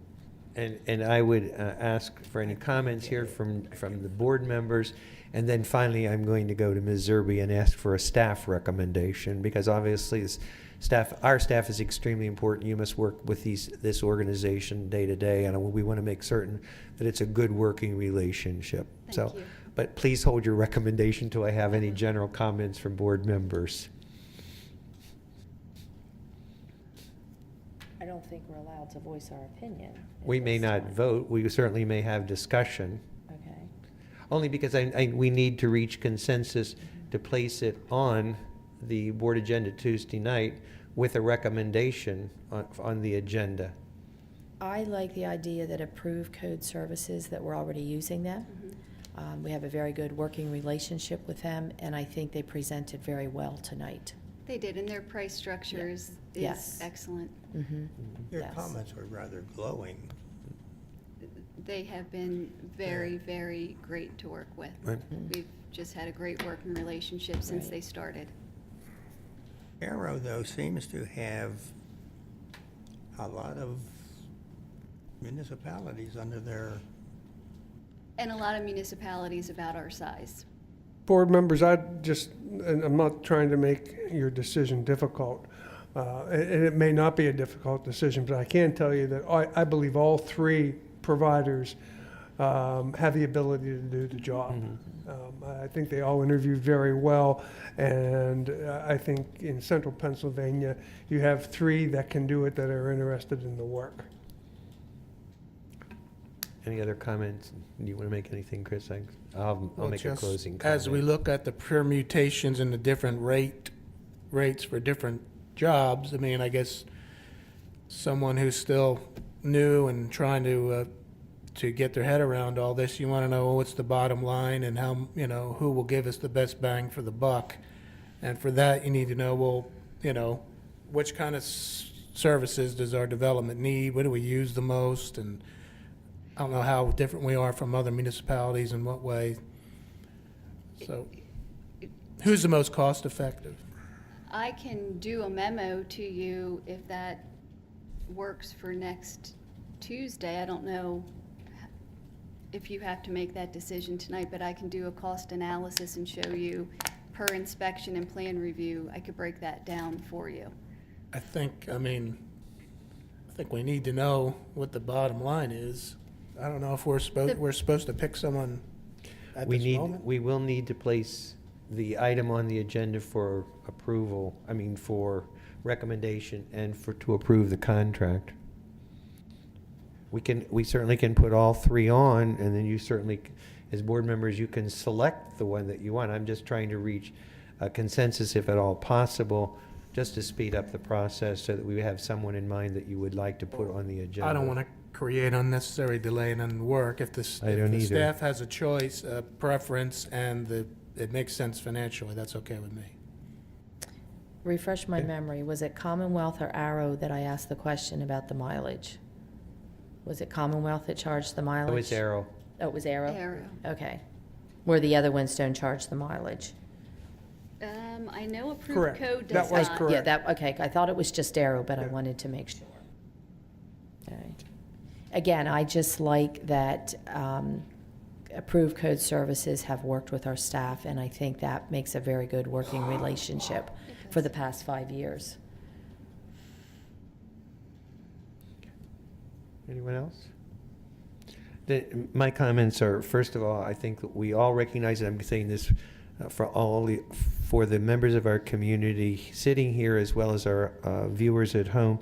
And I would ask for any comments here from the board members. And then finally, I'm going to go to Ms. Zerby and ask for a staff recommendation, because obviously our staff is extremely important. You must work with this organization day to day, and we want to make certain that it's a good working relationship. Thank you. But please hold your recommendation till I have any general comments from board members. I don't think we're allowed to voice our opinion. at We may this not time. vote. We certainly may have discussion. Okay. Only because we need to reach consensus to place it on the board agenda Tuesday night with a recommendation on the agenda. I like the idea that Approved Code Services, that we're already using them. We have a very good working relationship with them, and I think they presented very well tonight. They did, and their price structure is Yes. excellent. Your Yes. comments were rather glowing. They have been very, very great to work with. Right. We've just had a great working relationship since Right. they started. Arrow, though, seems to have a lot of municipalities under their, And a lot of municipalities about our size. Board members, and I'm not trying to make your decision difficult, and it may not be a difficult decision, but I can tell you that I believe all three providers have the ability to do the job. I think they all interviewed very well, and I think in central Pennsylvania, you have three that can do it that are interested in the work. Any other comments? You want to make anything, Chris? I'll Well, make a just closing comment. As we look at the permutations and the different rates for different jobs, I mean, I guess someone who's still new and trying to get their head around all this, you want to know what's the bottom line and how, who will give us the best bang for the buck. And for that, you need to know, well, which kind of services does our development need? What do we use the most? And I don't know how different we are from other municipalities in what way. So who's the most cost effective? I can do a memo to you if that works for next Tuesday. I don't know if you have to make that decision tonight, but I can do a cost analysis and show you per inspection and plan review. I could break that down for you. I think we need to know what the bottom line is. I don't know if we're supposed to pick someone at this moment. We will need to place the item on the agenda for approval, for recommendation and to approve the contract. We certainly can put all three on, and then you certainly, as board members, you can select the one that you want. I'm just trying to reach a consensus, if at all possible, just to speed up the process so that we have someone in mind that you would like to put on the agenda. I don't want to create unnecessary delay in work. If the staff has a choice, a preference, and it makes sense financially, that's okay with me. Refresh my memory. Was it Commonwealth or Arrow that I asked the question about the mileage? Was it Commonwealth that charged the mileage? It was Arrow. Oh, it was Arrow? Arrow. Okay. Where the other ones don't charge the mileage? I know approved Correct. code That does was not. correct. Yeah, okay. I thought it was just Arrow, but I Yeah. wanted to make sure. Okay. Again, I just like that Approved Code Services have worked with our staff, and I think that makes a very good working relationship for the past 5 years. Anyone else? My comments are, first of all, I think that we all recognize, and I'm saying this for the members of our community sitting here as well as our viewers at home,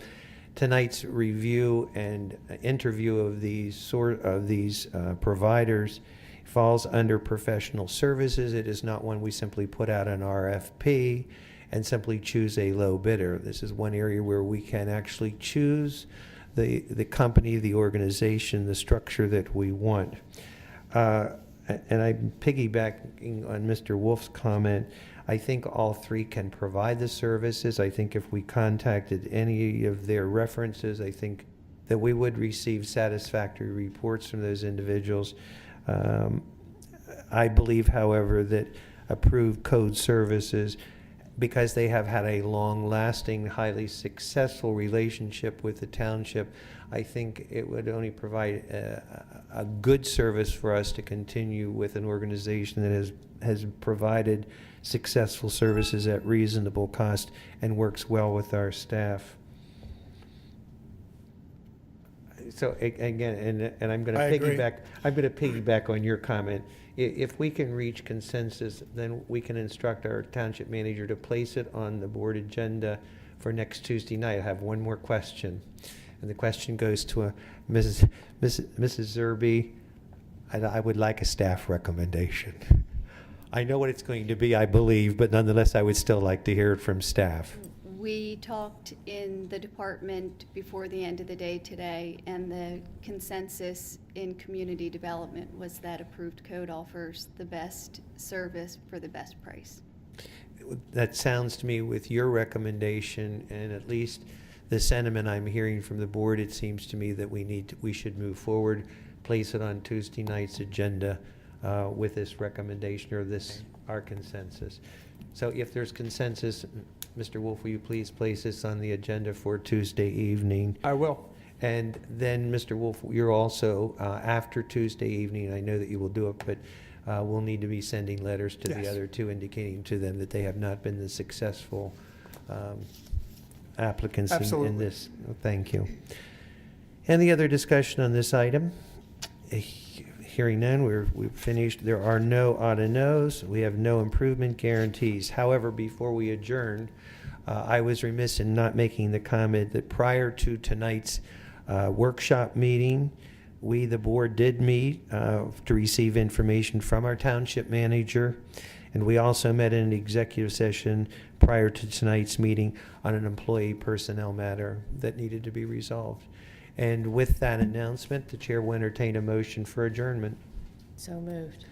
tonight's review and interview of these providers falls under professional services. It is not one we simply put out an RFP and simply choose a low bidder. This is one area where we can actually choose the company, the organization, the structure that we want. And I'm piggybacking on Mr. Wolf's comment. I think all three can provide the services. I think if we contacted any of their references, I think that we would receive satisfactory reports from those individuals. I believe, however, that Approved Code Services, because they have had a long-lasting, highly successful relationship with the township, I think it would only provide a good service for us to continue with an organization that has provided successful services at reasonable cost and works well with our staff. So again, and I'm going to piggyback on your comment. If we can reach consensus, then we can instruct our township manager to place it on the board agenda for next Tuesday night. I have one more question, and the question goes to Mrs. Zerby. I would like a staff recommendation. I know what it's going to be, I believe, but nonetheless, I would still like to hear it from staff. We talked in the department before the end of the day today, and the consensus in community development was that Approved Code offers the best service for the best price. That sounds to me, with your recommendation and at least the sentiment I'm hearing from the board, it seems to me that we should move forward, place it on Tuesday night's agenda with this recommendation or our consensus. So if there's consensus, Mr. Wolf, will you please place this on the agenda for Tuesday evening? I will. And then, Mr. Wolf, you're also, after Tuesday evening, I know that you will do it, but we'll need to be sending letters to the Yes. other two indicating to them that they have not been the successful applicants in Absolutely. this. Thank you. Any other discussion on this item? Hearing none, we've finished. There are no odd and no's. We have no improvement guarantees. However, before we adjourn, I was remiss in not making the comment that prior to tonight's workshop meeting, we, the board, did meet to receive information from our township manager, and we also met in an executive session prior to tonight's meeting on an employee personnel matter that needed to be resolved. And with that announcement, the chair will entertain a motion for adjournment. So moved.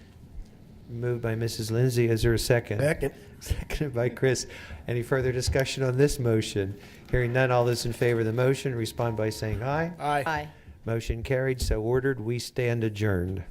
Moved by Mrs. Lindsay. Is there a second? Second. Seconded by Chris. Any further discussion on this motion? Hearing none, all those in favor of the motion respond by saying aye. Aye. Aye. Motion carried, so ordered. We stand adjourned.